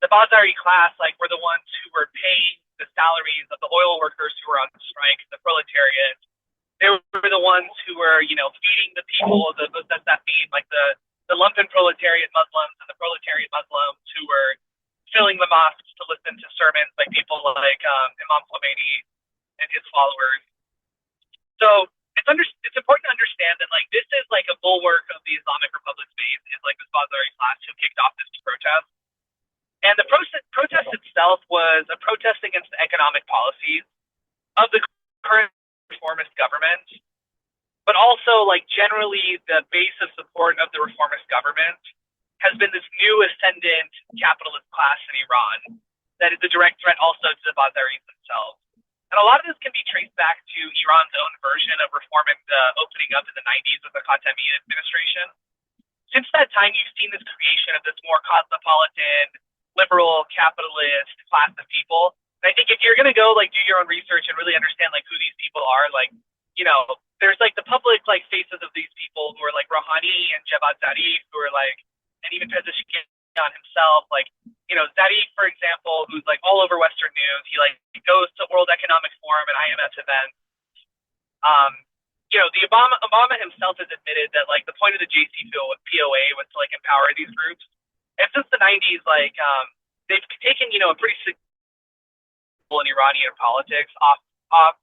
the Bazari class like were the ones who were paying the salaries of the oil workers who were on strike, the proletariat. They were the ones who were feeding the people. What does that mean? Like the lumpen proletariat Muslims and the proletariat Muslims who were filling the mosques to listen to sermons by people like Imam Khomeini and his followers. So it's important to understand that like this is like a bulwark of the Islamic Republic's base, is like this Bazari class who kicked off this protest. And the protest itself was a protest against the economic policies of the current reformist government, but also like generally the base of support of the reformist government has been this new ascendant capitalist class in Iran that is a direct threat also to the Bazaris themselves. And a lot of this can be traced back to Iran's own version of reform and opening up in the 90s with the Khatami administration. Since that time, you've seen this creation of this more cosmopolitan, liberal, capitalist class of people. And I think if you're going to go like do your own research and really understand like who these people are, like, there's like the public like faces of these people who are like Rouhani and Javad Zarif, who are like, and even Pezeshkian himself, like, Zarif, for example, who's like all over Western news. He like goes to World Economic Forum and IMF events. The Obama himself has admitted that like the point of the JCPOA was to like empower these groups. And since the 90s, like they've taken a pretty significant in Iranian politics,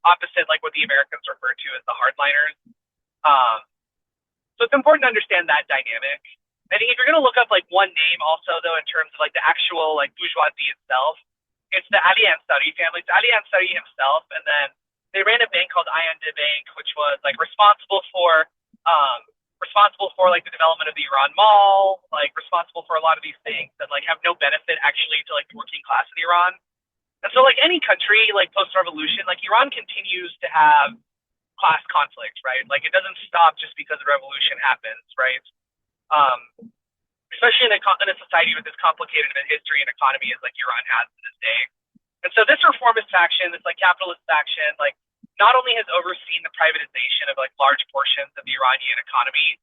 opposite like what the Americans refer to as the hardliners. So it's important to understand that dynamic. I think if you're going to look up like one name also though in terms of like the actual like bourgeoisie itself, it's the Ali Ansari family. It's Ali Ansari himself, and then they ran a bank called IND Bank, which was like responsible for like the development of the Iran Mall, like responsible for a lot of these things that like have no benefit actually to like the working class in Iran. And so like any country like post-revolution, like Iran continues to have class conflict, right? Like it doesn't stop just because the revolution happens, right? Especially in a society with as complicated a history and economy as like Iran has to this day. And so this reformist faction, this like capitalist faction, like not only has overseen the privatization of like large portions of the Iranian economy,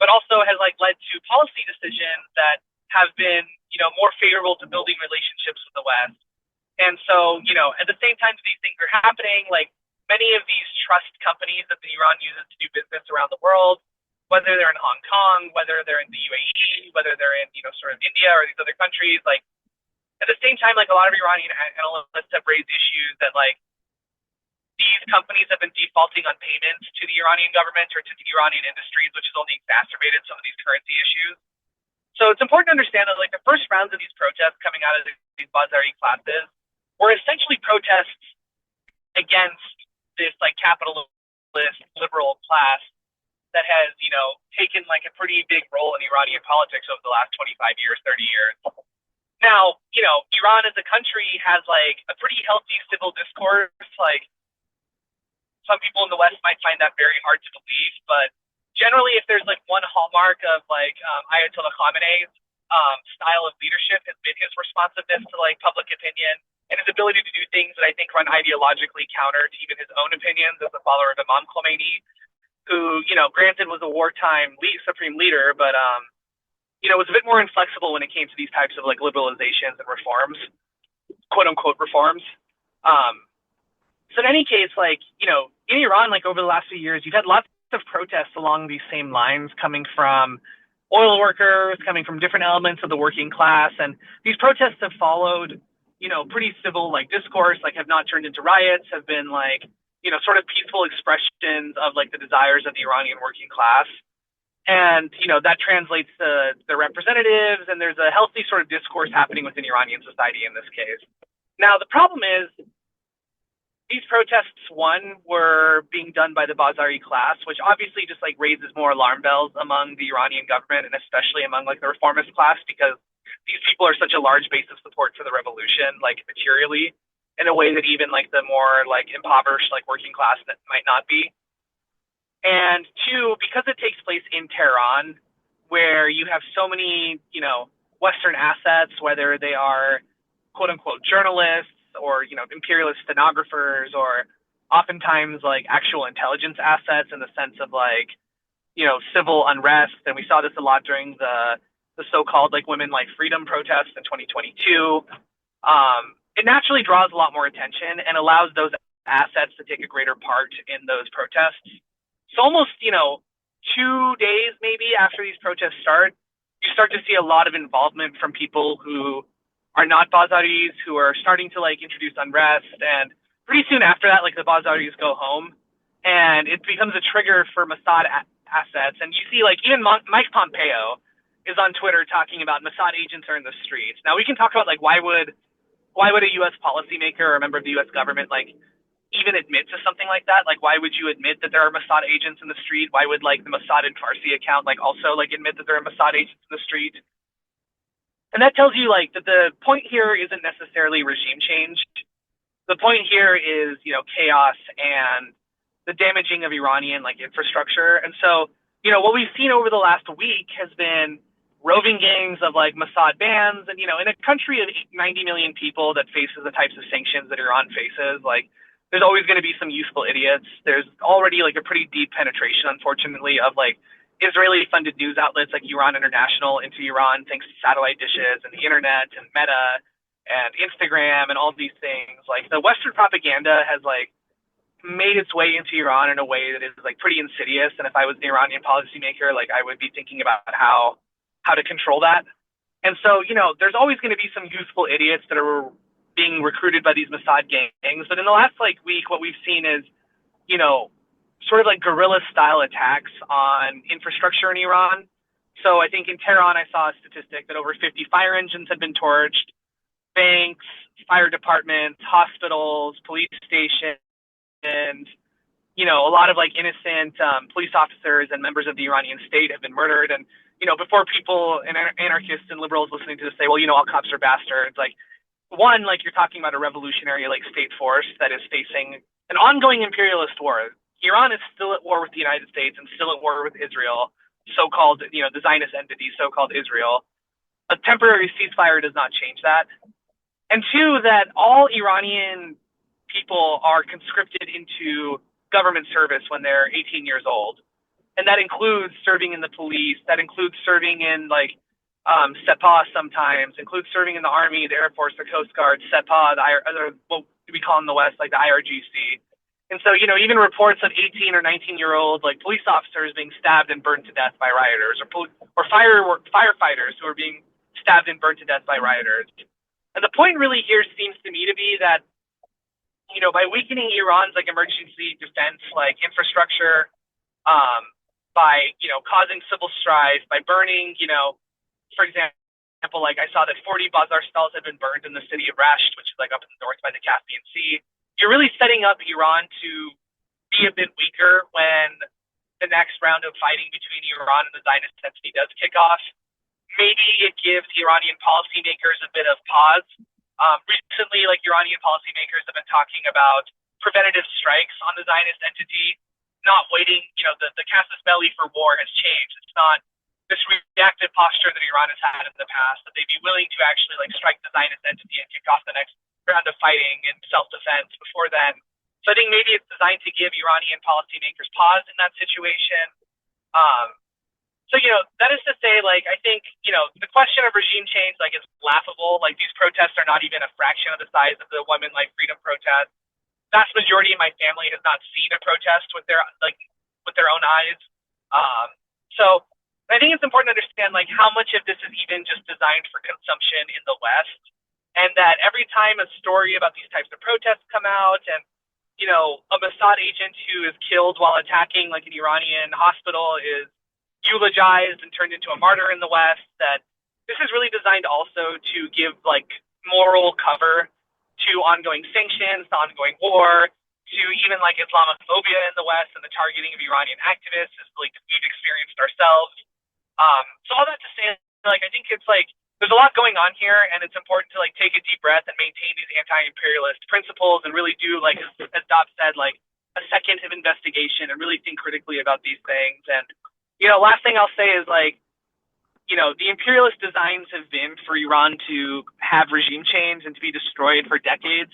but also has like led to policy decisions that have been, more favorable to building relationships with the West. And so, at the same time that these things are happening, like many of these trust companies that the Iran uses to do business around the world, whether they're in Hong Kong, whether they're in the UAE, whether they're in, sort of India or these other countries, like at the same time, like a lot of Iranian analysts have raised issues that like these companies have been defaulting on payments to the Iranian government or to the Iranian industries, which has only exacerbated some of these currency issues. So it's important to understand that like the first rounds of these protests coming out of these Bazari classes were essentially protests against this like capitalist liberal class that has, taken like a pretty big role in Iranian politics over the last 25 years, 30 years. Now, Iran as a country has like a pretty healthy civil discourse. Like some people in the West might find that very hard to believe, but generally if there's like one hallmark of like Ayatollah Khamenei's style of leadership has been his responsiveness to like public opinion and his ability to do things that I think run ideologically counter to even his own opinions as a follower of Imam Khomeini, who, granted was a wartime supreme leader, but, was a bit more inflexible when it came to these types of like liberalizations and reforms, quote unquote reforms. So in any case, like, in Iran, like over the last few years, you've had lots of protests along these same lines coming from oil workers, coming from different elements of the working class. And these protests have followed, pretty civil like discourse, like have not turned into riots, have been like, sort of peaceful expressions of like the desires of the Iranian working class. And, that translates to the representatives, and there's a healthy sort of discourse happening within Iranian society in this case. Now, the problem is these protests, one, were being done by the Bazari class, which obviously just like raises more alarm bells among the Iranian government and especially among like the reformist class, because these people are such a large base of support for the revolution, like materially, in a way that even like the more like impoverished like working class that might not be. And two, because it takes place in Tehran, where you have so many, Western assets, whether they are quote unquote journalists or, imperialist stenographers, or oftentimes like actual intelligence assets in the sense of like, civil unrest. And we saw this a lot during the so-called like women like freedom protests in 2022. It naturally draws a lot more attention and allows those assets to take a greater part in those protests. So almost, 2 days maybe after these protests start, you start to see a lot of involvement from people who are not Bazaris, who are starting to like introduce unrest. And pretty soon after that, like the Bazaris go home, and it becomes a trigger for Mossad assets. And you see like even Mike Pompeo is on Twitter talking about Mossad agents are in the streets. Now we can talk about like why would a U.S. policymaker or a member of the U.S. government like even admit to something like that? Like, why would you admit that there are Mossad agents in the street? Why would like the Mossad and Farsi account like also like admit that there are Mossad agents in the street? And that tells you like that the point here isn't necessarily regime change. The point here is, chaos and the damaging of Iranian like infrastructure. And so, what we've seen over the last week has been roving gangs of like Mossad bands. And, in a country of 90 million people that faces the types of sanctions that Iran faces, like there's always going to be some useful idiots. There's already like a pretty deep penetration, unfortunately, of like Israeli-funded news outlets like Iran International into Iran, thanks to satellite dishes and the internet and Meta and Instagram and all these things. Like the Western propaganda has like made its way into Iran in a way that is like pretty insidious. And if I was an Iranian policymaker, like I would be thinking about how to control that. And so, there's always going to be some useful idiots that are being recruited by these Mossad gangs. But in the last like week, what we've seen is, sort of like guerrilla style attacks on infrastructure in Iran. So I think in Tehran, I saw a statistic that over 50 fire engines had been torched, banks, fire departments, hospitals, police stations, a lot of like innocent police officers and members of the Iranian state have been murdered. And, before people and anarchists and liberals listening to this say, well, all cops are bastards, like one, like you're talking about a revolutionary like state force that is facing an ongoing imperialist war. Iran is still at war with the United States and still at war with Israel, so-called, the Zionist entity, so-called Israel. A temporary ceasefire does not change that. And two, that all Iranian people are conscripted into government service when they're 18 years old. And that includes serving in the police, that includes serving in like Sepah sometimes, includes serving in the Army, the Air Force, the Coast Guard, Sepah, what we call in the West, like the IRGC. And so, even reports of 18 or 19-year-old like police officers being stabbed and burned to death by rioters, or firefighters who are being stabbed and burned to death by rioters. And the point really here seems to me to be that, by weakening Iran's like emergency defense like infrastructure, by causing civil strife, by burning, for example, like I saw that 40 bazaar stalls had been burned in the city of Rasht, which is like up in the north by the Caspian Sea. You're really setting up Iran to be a bit weaker when the next round of fighting between Iran and the Zionist entity does kick off. Maybe it gives Iranian policymakers a bit of pause. Recently, like Iranian policymakers have been talking about preventative strikes on the Zionist entity, not waiting, the casus belli for war has changed. It's not this reactive posture that Iran has had in the past, that they'd be willing to actually like strike the Zionist entity and kick off the next round of fighting and self-defense before then. So I think maybe it's designed to give Iranian policymakers pause in that situation. So, that is to say, like, I think, the question of regime change, like, is laughable. Like, these protests are not even a fraction of the size of the women, like, freedom protest. Vast majority of my family has not seen a protest with their own eyes. So And I think it's important to understand like how much of this is even just designed for consumption in the West, and that every time a story about these types of protests come out, and a Mossad agent who is killed while attacking like an Iranian hospital is eulogized and turned into a martyr in the West, that this is really designed also to give like moral cover to ongoing sanctions, to ongoing war, to even like Islamophobia in the West and the targeting of Iranian activists, as like we've experienced ourselves. So all that to say, like I think it's like there's a lot going on here, and it's important to like take a deep breath and maintain these anti-imperialist principles, and really do like as Dot said, like a second of investigation, and really think critically about these things. And last thing I'll say is like the imperialist designs have been for Iran to have regime change and to be destroyed for decades.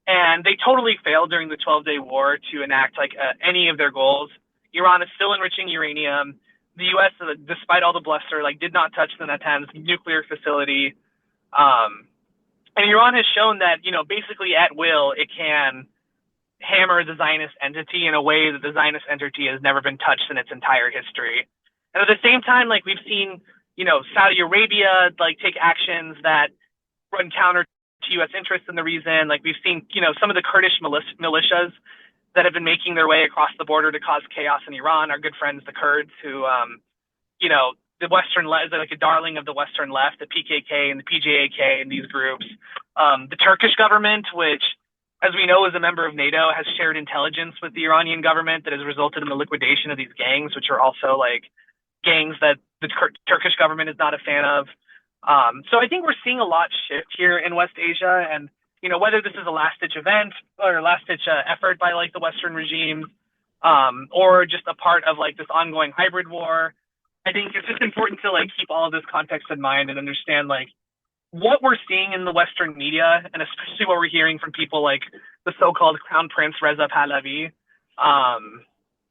And they totally failed during the 12-day war to enact like any of their goals. Iran is still enriching uranium. The U.S., despite all the bluster, like did not touch the Natanz nuclear facility. And Iran has shown that, basically at will, it can hammer the Zionist entity in a way that the Zionist entity has never been touched in its entire history. And at the same time, like we've seen, Saudi Arabia like take actions that run counter to U.S. interests in the region. Like we've seen, some of the Kurdish militias that have been making their way across the border to cause chaos in Iran. Our good friends, the Kurds, who, the Western left, like a darling of the Western left, the PKK and the PJAK and these groups. The Turkish government, which, as we know, is a member of NATO, has shared intelligence with the Iranian government that has resulted in the liquidation of these gangs, which are also like gangs that the Turkish government is not a fan of. So I think we're seeing a lot shift here in West Asia, and whether this is a last-ditch event or a last-ditch effort by like the Western regime, or just a part of like this ongoing hybrid war, I think it's just important to like keep all of this context in mind and understand like what we're seeing in the Western media, and especially what we're hearing from people like the so-called Crown Prince Reza Pahlavi,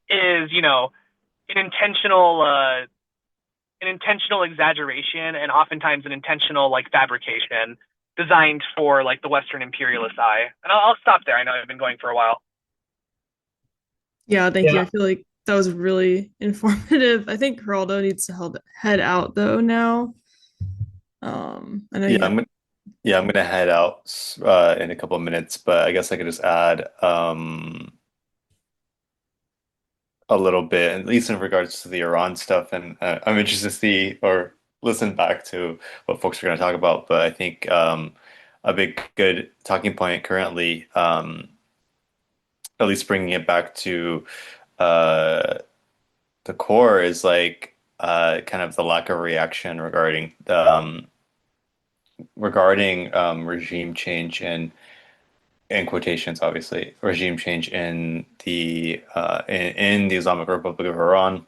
is an intentional exaggeration, and oftentimes an intentional like fabrication designed for like the Western imperialist eye. And I'll stop there. I know I've been going for a while. Yeah, thank you. I Yeah. feel like that was really informative. I think Geraldo needs to head out though now. I know you Yeah, have. I'm gonna head out in a couple of minutes, but I guess I could just add a little bit, at least in regards to the Iran stuff, and I'm interested to see or listen back to what folks are going to talk about. But I think a big good talking point currently, at least bringing it back to uh, the core, is like kind of the lack of reaction regarding regime change and in quotations, obviously, regime change in the Islamic Republic of Iran,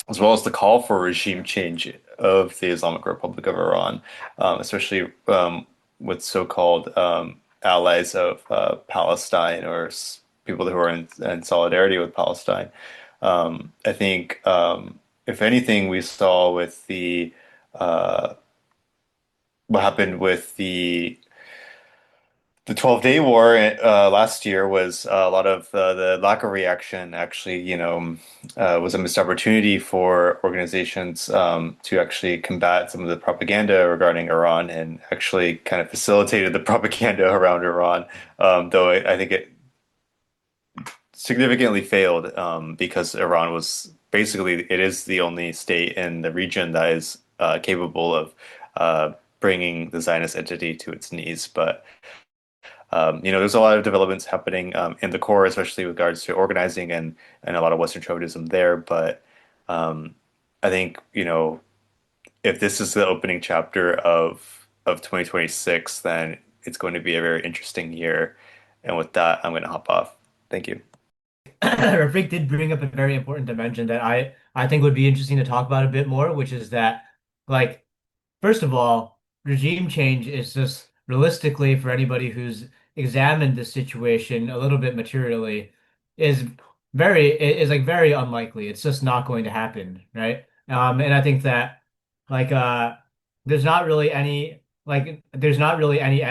as well as the call for regime change of the Islamic Republic of Iran, especially with so-called allies of Palestine, or people who are in solidarity with Palestine. I think, if anything, we saw with the what happened with the 12-day war last year was a lot of the lack of reaction. Actually, was a missed opportunity for organizations to actually combat some of the propaganda regarding Iran, and actually kind of facilitated the propaganda around Iran. Though I think it significantly failed, because Iran was basically, it is the only state in the region that is capable of bringing the Zionist entity to its knees. But there's a lot of developments happening in the core, especially with regards to organizing and a lot of Western chauvinism there. But I think, if this is the opening chapter of 2026, then it's going to be a very interesting year. And with that, I'm going to hop off. Thank you. Rafiq did bring up a very important dimension that I think would be interesting to talk about a bit more, which is that, like, first of all, regime change is just realistically, for anybody who's examined the situation a little bit materially, is is like very unlikely. It's just not going to happen, right? And I think that like there's not really any like there's not really any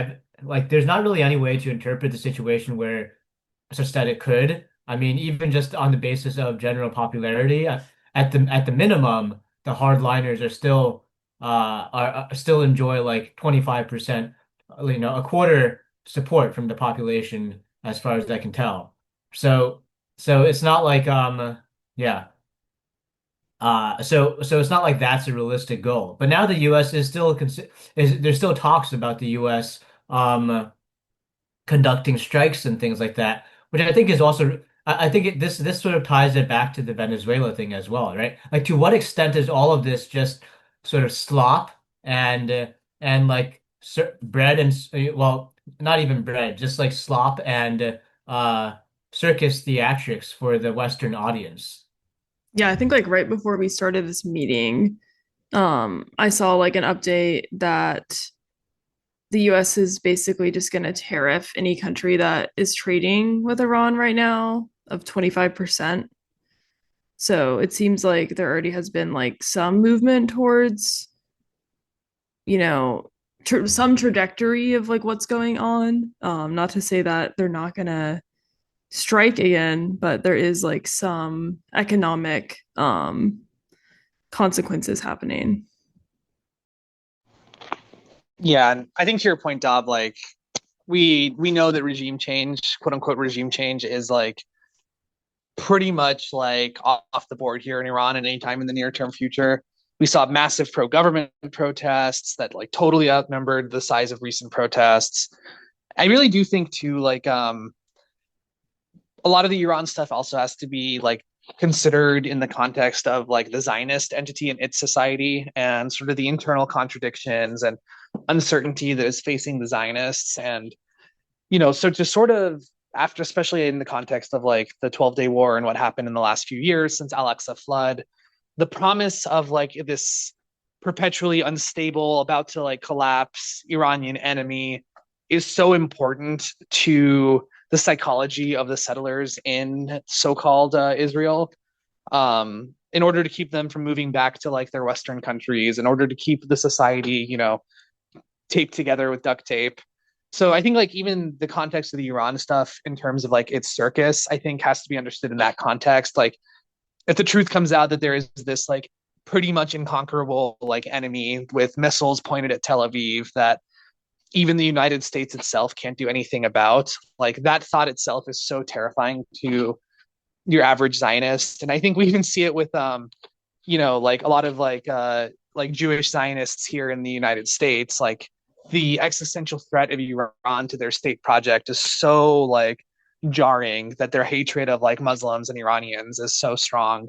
there's not really any way to interpret the situation where such that it could. I mean, even just on the basis of general popularity, at the minimum, the hardliners are still enjoy like 25%, a quarter support from the population as far as I can tell. So so it's not like yeah. So it's not like that's a realistic goal. But now the US is still there's still talks about the US conducting strikes and things like that, which I think is also I think this sort of ties it back to the Venezuela thing as well, right? Like to what extent is all of this just sort of slop and like bread and well, not even bread, just like slop and circus theatrics for the Western audience. Yeah, I think like right before we started this meeting, I saw like an update that the US is basically just going to tariff any country that is trading with Iran right now of 25%. So it seems like there already has been like some movement towards, you know, some trajectory of like what's going on. Not to say that they're not going to strike again, but there is like some economic consequences happening. Yeah, and I think to your point, Dob, like we know that regime change, quote unquote regime change, is like pretty much like off the board here in Iran at any time in the near term future. We saw massive pro government protests that like totally outnumbered the size of recent protests. I really do think too, like a lot of the Iran stuff also has to be like considered in the context of like the Zionist entity and its society and sort of the internal contradictions and uncertainty that is facing the Zionists. And, so to sort of after, especially in the context of like the 12-day war and what happened in the last few years since Al-Aqsa flood, the promise of like this perpetually unstable, about to like collapse Iranian enemy is so important to the psychology of the settlers in so-called Israel, in order to keep them from moving back to like their Western countries, in order to keep the society, taped together with duct tape. So I think like even the context of the Iran stuff in terms of like its circus, I think has to be understood in that context. Like if the truth comes out that there is this like pretty much inconquerable like enemy with missiles pointed at Tel Aviv that even the United States itself can't do anything about, like that thought itself is so terrifying to your average Zionist. And I think we even see it with like a lot of like Jewish Zionists here in the United States, like the existential threat of Iran to their state project is so like jarring that their hatred of like Muslims and Iranians is so strong.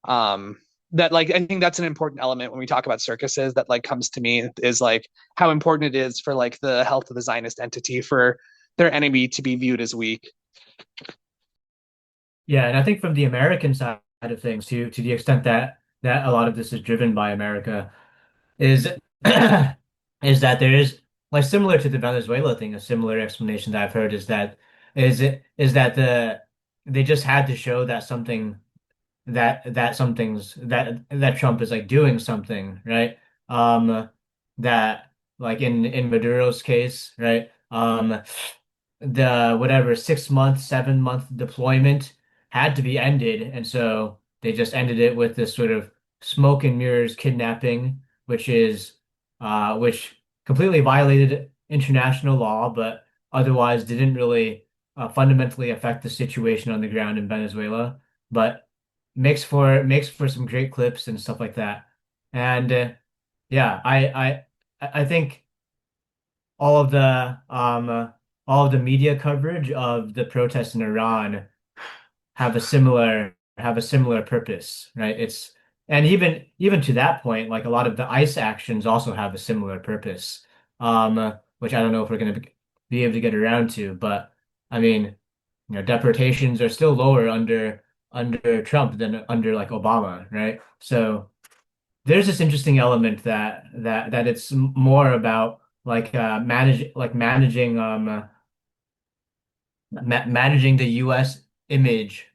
That like I think that's an important element when we talk about circuses that like comes to me is like how important it is for like the health of the Zionist entity for their enemy to be viewed as weak. Yeah, and I think from the American side of things, to the extent that a lot of this is driven by America, is is that there is like similar to the Venezuela thing, a similar explanation that I've heard is that they just had to show that that Trump is like doing something, right? That like in Maduro's case, right? The whatever 6 month, 7 month deployment had to be ended, and so they just ended it with this sort of smoke and mirrors kidnapping, which completely violated international law, but otherwise didn't really fundamentally affect the situation on the ground in Venezuela, but makes for some great clips and stuff like that. And yeah, I think all of the all of the media coverage of the protests in Iran have a similar purpose, right? It's and even to that point, like a lot of the ICE actions also have a similar purpose, which I don't know if we're going to be able to get around to, but I mean, deportations are still lower under Trump than under like Obama, right? So there's this interesting element that it's more about like managing managing the U.S. image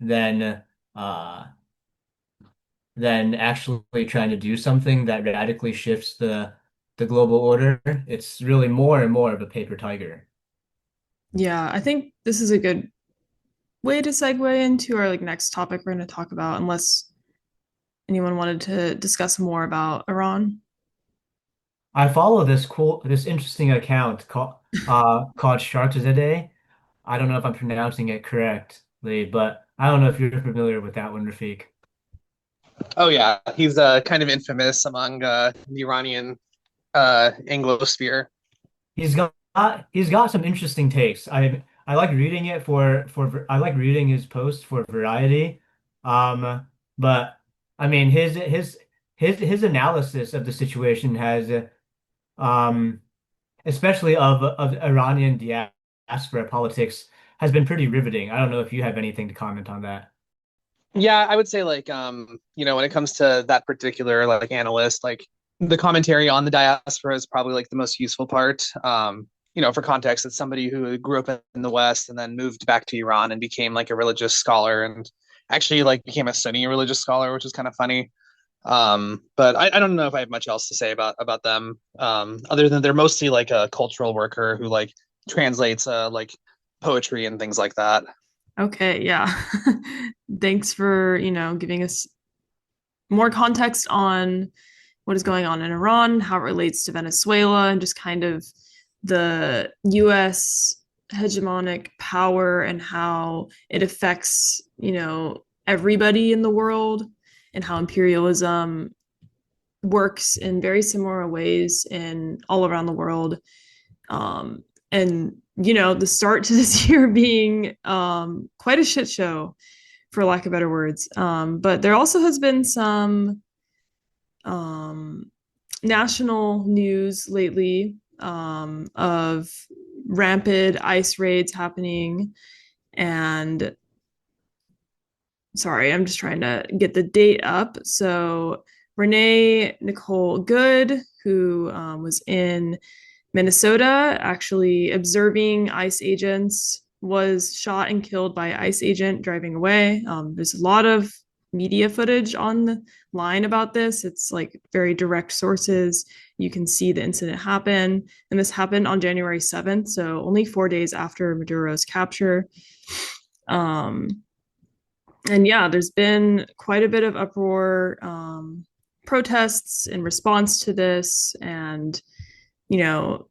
uh than actually trying to do something that radically shifts the global order. It's really more and more of a paper tiger. Yeah, I think this is a good way to segue into our like next topic we're going to talk about, unless anyone wanted to discuss more about Iran? I follow this interesting account called Shartazadeh. I don't know if I'm pronouncing it correctly, but I don't know if you're familiar with that one, Rafiq. Oh yeah, he's kind of infamous among the Iranian Anglosphere. He's got some interesting takes. I like reading it I like reading his posts for variety. But I mean his analysis of the situation has um especially of Iranian diaspora politics has been pretty riveting. I don't know if you have anything to comment on that. Yeah, I would say like when it comes to that particular like analyst, like the commentary on the diaspora is probably like the most useful part. For context, it's somebody who grew up in the West and then moved back to Iran and became like a religious scholar and actually like became a Sunni religious scholar, which is kind of funny. But I don't know if I have much else to say about them, other than they're mostly like a cultural worker who like translates like poetry and things like that. Okay, yeah. Thanks for, giving us more context on what is going on in Iran, how it relates to Venezuela, and just kind of the US hegemonic power and how it affects, everybody in the world and how imperialism works in very similar ways in all around the world. And the start to this year being quite a shit show, for lack of better words. But there also has been some um, national news lately of rampant ICE raids happening. And sorry, I'm just trying to get the date up. So Renee Nicole Good, who was in Minnesota, actually observing ICE agents, was shot and killed by ICE agent driving away. There's a lot of media footage online about this. It's like very direct sources. You can see the incident happen. And this happened on January 7th, so only 4 days after Maduro's capture. And yeah, there's been quite a bit of uproar, protests in response to this. And, you know,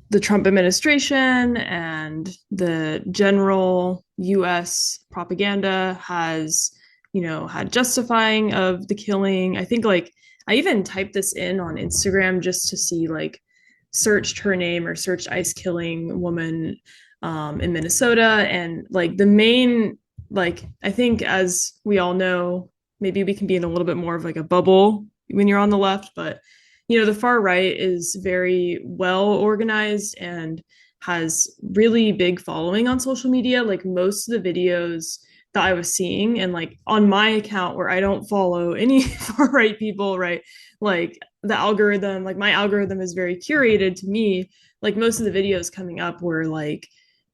the Trump administration and the general US propaganda has, had justifying of the killing. I think like I even typed this in on Instagram just to see like searched her name or searched ICE killing woman in Minnesota. And like the main, like, I think as we all know, maybe we can be in a little bit more of like a bubble when you're on the left, but the far right is very well organized and has really big following on social media. Like most of the videos that I was seeing, and like on my account where I don't follow any far right people, right? Like the algorithm, like my algorithm is very curated to me. Like most of the videos coming up were like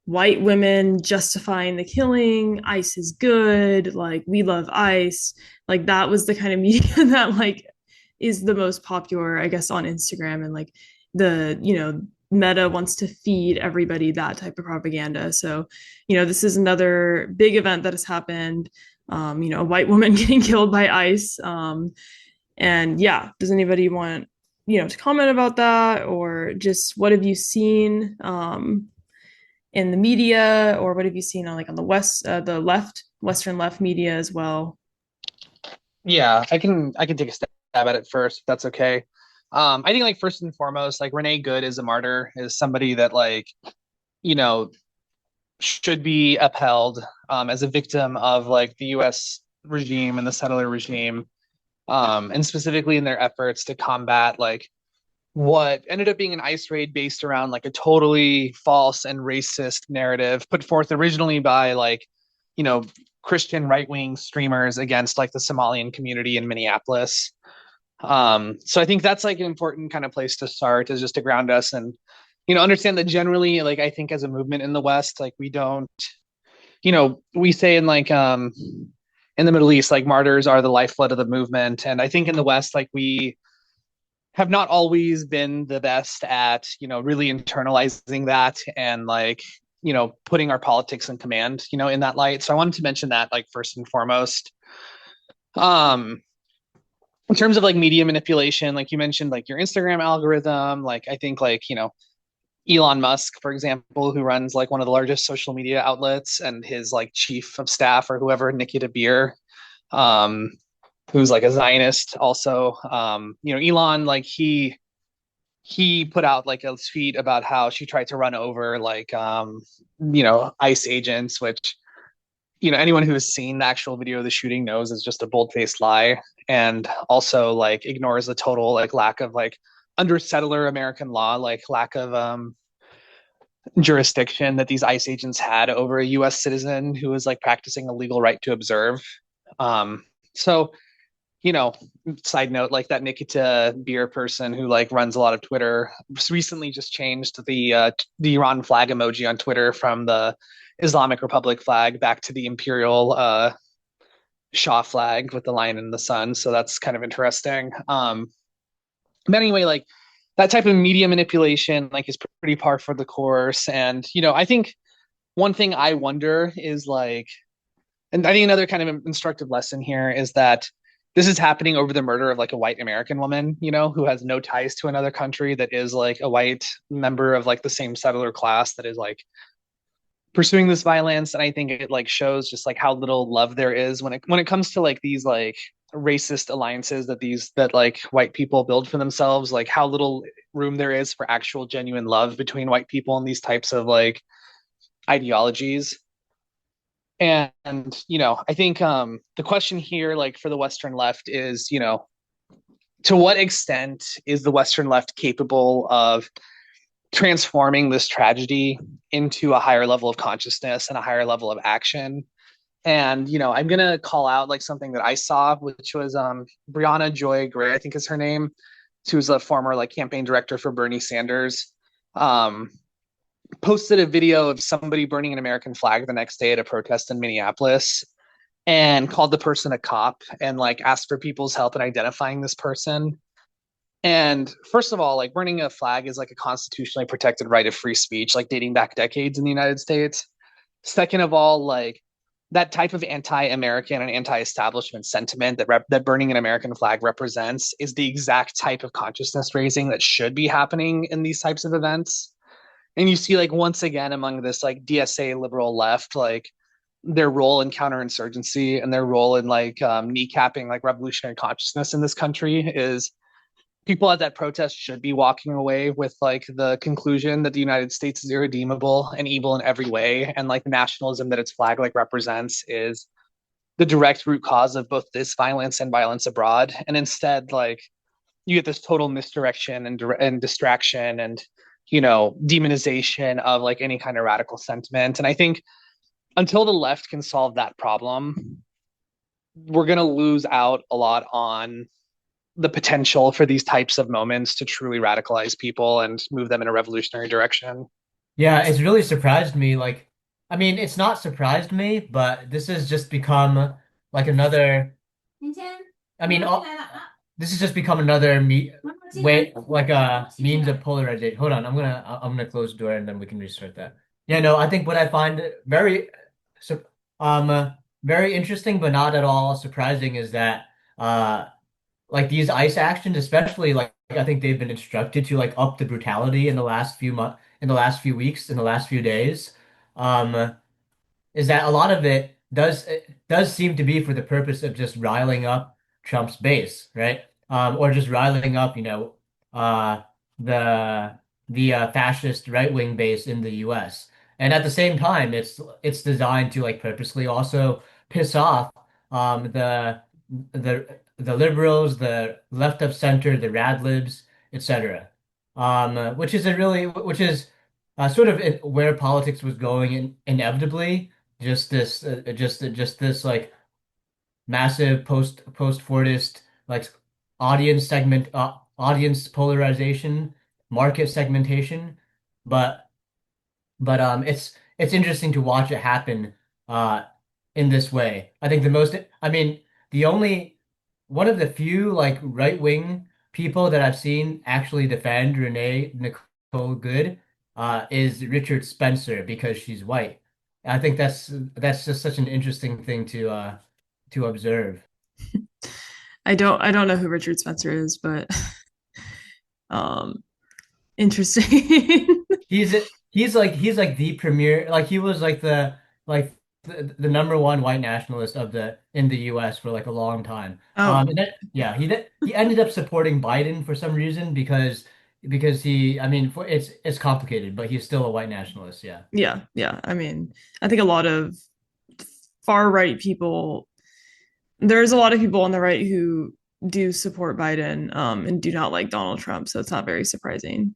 white women justifying the killing, ICE is good, like we love ICE. Like that was the kind of media that like is the most popular, I guess, on Instagram. And like the, Meta wants to feed everybody that type of propaganda. So, this is another big event that has happened. A white woman getting killed by ICE. And yeah, does anybody want, to comment about that, or just what have you seen in the media, or what have you seen on like on the Western left media as well? Yeah, I can take a stab at it first, if that's okay. I think like first and foremost, like Renee Good is a martyr, is somebody that like, you know, should be upheld as a victim of like the US regime and the settler regime, and specifically in their efforts to combat like what ended up being an ICE raid based around like a totally false and racist narrative put forth originally by like, you know, Christian right wing streamers against like the Somalian community in Minneapolis. So I think that's like an important kind of place to start, is just to ground us and, understand that generally, like I think as a movement in the West, like we don't, we say in the Middle East, like martyrs are the lifeblood of the movement. And I think in the West, like we have not always been the best at, really internalizing that and like, putting our politics in command, in that light. So I wanted to mention that like first and foremost. Um, in terms of like media manipulation, like you mentioned, like your Instagram algorithm, like I think like, Elon Musk, for example, who runs like one of the largest social media outlets, and his like chief of staff or whoever, Nikita Beer, um, who's like a Zionist also. Elon, like he put out like a tweet about how she tried to run over like ICE agents, which anyone who has seen the actual video of the shooting knows is just a bold-faced lie, and also like ignores the total like lack of like under settler American law, like lack of jurisdiction that these ICE agents had over a US citizen who was like practicing a legal right to observe. So you know, side note, like that Nikita Beer person who like runs a lot of Twitter recently just changed the Iran flag emoji on Twitter from the Islamic Republic flag back to the imperial Shah flag with the lion and the sun. So that's kind of interesting. But anyway, like that type of media manipulation like is pretty par for the course. And I think one thing I wonder is like, and I think another kind of instructive lesson here is that this is happening over the murder of like a white American woman, who has no ties to another country, that is like a white member of like the same settler class that is like pursuing this violence. And I think it like shows just like how little love there is when it comes to like these like racist alliances that like white people build for themselves, like how little room there is for actual genuine love between white people and these types of like ideologies. And I think the question here, like for the Western left, is to what extent is the Western left capable of transforming this tragedy into a higher level of consciousness and a higher level of action? And I'm gonna call out like something that I saw, which was Brianna Joy Gray, I think is her name. She was a former like campaign director for Bernie Sanders. Um, Posted a video of somebody burning an American flag the next day at a protest in Minneapolis, and called the person a cop and like asked for people's help in identifying this person. And first of all, like burning a flag is like a constitutionally protected right of free speech, like dating back decades in the United States. Second of all, like that type of anti-American and anti-establishment sentiment that burning an American flag represents is the exact type of consciousness raising that should be happening in these types of events. And you see like once again among this like DSA liberal left, like their role in counterinsurgency and their role in like kneecapping like revolutionary consciousness in this country is people at that protest should be walking away with like the conclusion that the United States is irredeemable and evil in every way, and like the nationalism that its flag like represents is the direct root cause of both this violence and violence abroad. And instead, like you get this total misdirection and distraction and demonization of like any kind of radical sentiment. And I think until the left can solve that problem, we're going to lose out a lot on the potential for these types of moments to truly radicalize people and move them in a revolutionary direction. Yeah, it's really surprised me. Like, I mean, it's not surprised me, but this has just become like another. I mean, this has just become another me way, like means of polarization. Hold on, I'm gonna close the door and then we can restart that. Yeah, no, I think what I find very, so, very interesting, but not at all surprising is that like these ICE actions, especially like I think they've been instructed to like up the brutality in the last few months, in the last few weeks, in the last few days. Um, is that a lot of it does seem to be for the purpose of just riling up Trump's base, right? Or just riling up, uh, the fascist right-wing base in the U.S. And at the same time, it's designed to like purposely also piss off the liberals, the left of center, the rad libs, etc. Which is sort of where politics was going inevitably. Just this like massive post-Fordist like audience polarization, market segmentation, but it's interesting to watch it happen uh in this way. I think I mean the only one of the few like right-wing people that I've seen actually defend Renee Nicole Good is Richard Spencer because she's white. I think that's just such an interesting thing to observe. I don't know who Richard Spencer is, but um interesting. He's he's like the premier, like he was like the number one white nationalist of the in the US for like a long time. Oh, And then yeah, he ended up supporting Biden for some reason because he, I mean, it's complicated, but he's still a white nationalist. Yeah. yeah, yeah. I mean, I think a lot of far right people, there's a lot of people on the right who do support Biden and do not like Donald Trump, so it's not very surprising.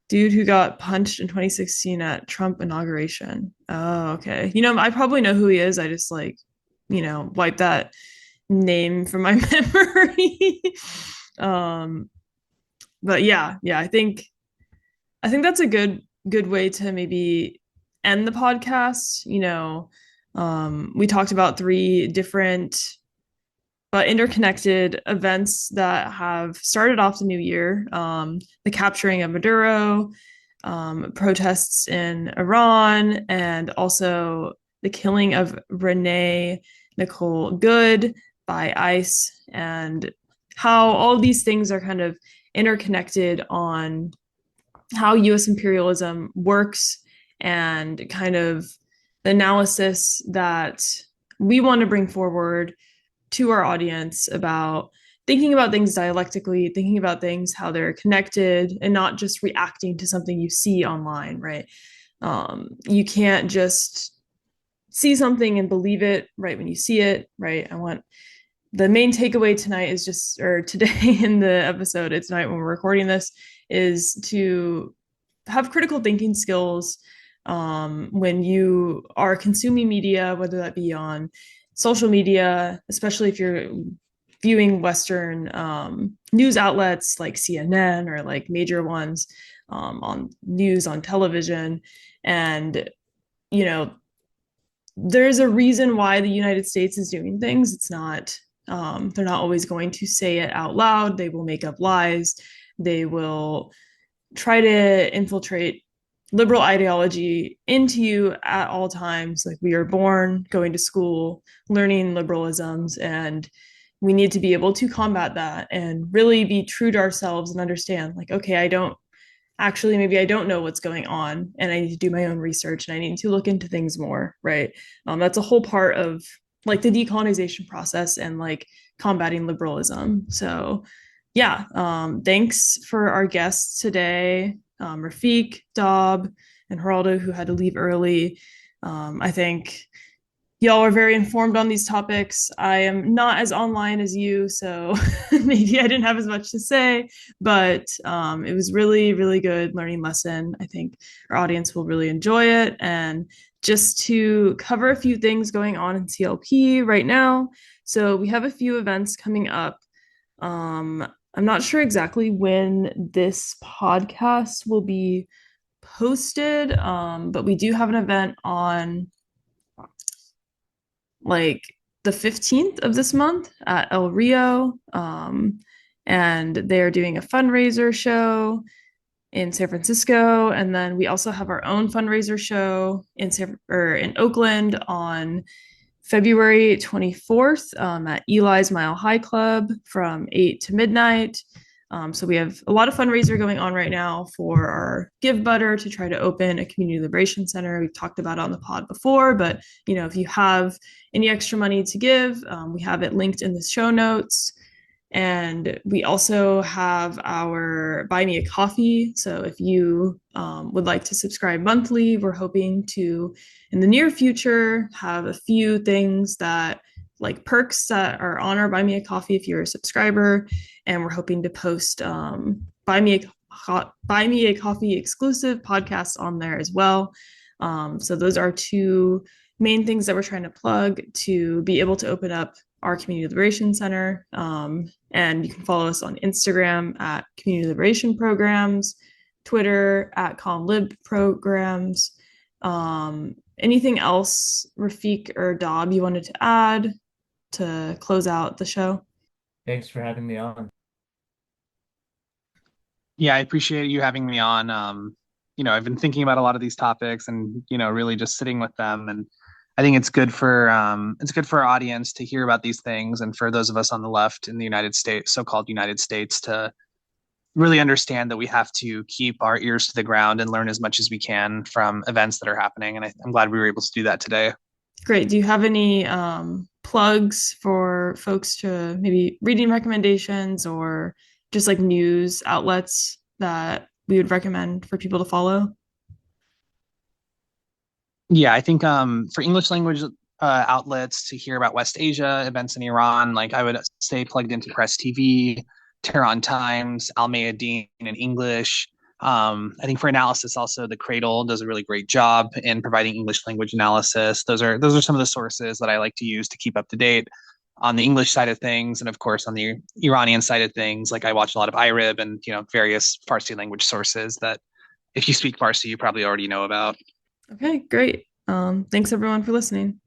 Dude who got punched in 2016 at Trump inauguration. Oh, okay. I probably know who he is. I just like, wipe that name from my memory. um, but yeah, I think that's a good way to maybe end the podcast. We talked about three different but interconnected events that have started off the new year. The capturing of Maduro, protests in Iran, and also the killing of Renee Nicole Good by ICE, and how all of these things are kind of interconnected on how US imperialism works and kind of the analysis that we want to bring forward to our audience about thinking about things dialectically, thinking about things how they're connected, and not just reacting to something you see online, right? You can't just see something and believe it right when you see it, right? I want the main takeaway tonight is just, or today in the episode, it's tonight when we're recording this, is to have critical thinking skills when you are consuming media, whether that be on social media, especially if you're viewing Western news outlets like CNN or like major ones on news on television. And, you know, there's a reason why the United States is doing things. It's not, they're not always going to say it out loud. They will make up lies. They will try to infiltrate liberal ideology into you at all times. Like, we are born going to school, learning liberalisms, and we need to be able to combat that and really be true to ourselves and understand, like, okay, maybe I don't know what's going on, and I need to do my own research and I need to look into things more, right? That's a whole part of like the decolonization process and like combating liberalism. So yeah, thanks for our guests today, Rafiq, Dob, and Geraldo, who had to leave early. I think y'all are very informed on these topics. I am not as online as you, so maybe I didn't have as much to say, but it was really, really good learning lesson. I think our audience will really enjoy it. And just to cover a few things going on in CLP right now. So we have a few events coming up. I'm not sure exactly when this podcast will be posted, but we do have an event on like the 15th of this month at El Rio. And they're doing a fundraiser show in San Francisco. And then we also have our own fundraiser show in Oakland on February 24th at Eli's Mile High Club from 8 to midnight. So we have a lot of fundraiser going on right now for our Give Butter to try to open a community liberation center. We've talked about it on the pod before, but if you have any extra money to give, we have it linked in the show notes. And we also have our Buy Me a Coffee. So if you would like to subscribe monthly, we're hoping to, in the near future, have a few things that like perks that are on our Buy Me a Coffee if you're a subscriber. And we're hoping to post Buy Me a Coffee exclusive podcasts on there as well. So those are two main things that we're trying to plug to be able to open up our Community Liberation Center. And you can follow us on Instagram at Community Liberation Programs, Twitter at ComLib Programs. Anything else, Rafiq or Dob, you wanted to add to close out the show? Thanks for having me on. Yeah, I appreciate you having me on. I've been thinking about a lot of these topics and, really just sitting with them. And I think it's good for our audience to hear about these things, and for those of us on the left in the United States, so-called United States, to really understand that we have to keep our ears to the ground and learn as much as we can from events that are happening. And I'm glad we were able to do that today. Great. Do you have any plugs for folks to maybe reading recommendations or just like news outlets that we would recommend for people to follow? Yeah, I think for English language outlets to hear about West Asia events in Iran, like I would stay plugged into Press TV, Tehran Times, Al Mayadeen in English. I think for analysis, also the Cradle does a really great job in providing English language analysis. Those are some of the sources that I like to use to keep up to date on the English side of things, and of course on the Iranian side of things. Like I watch a lot of IRIB and various Farsi language sources that if you speak Farsi, you probably already know about. Okay, great. Thanks everyone for listening.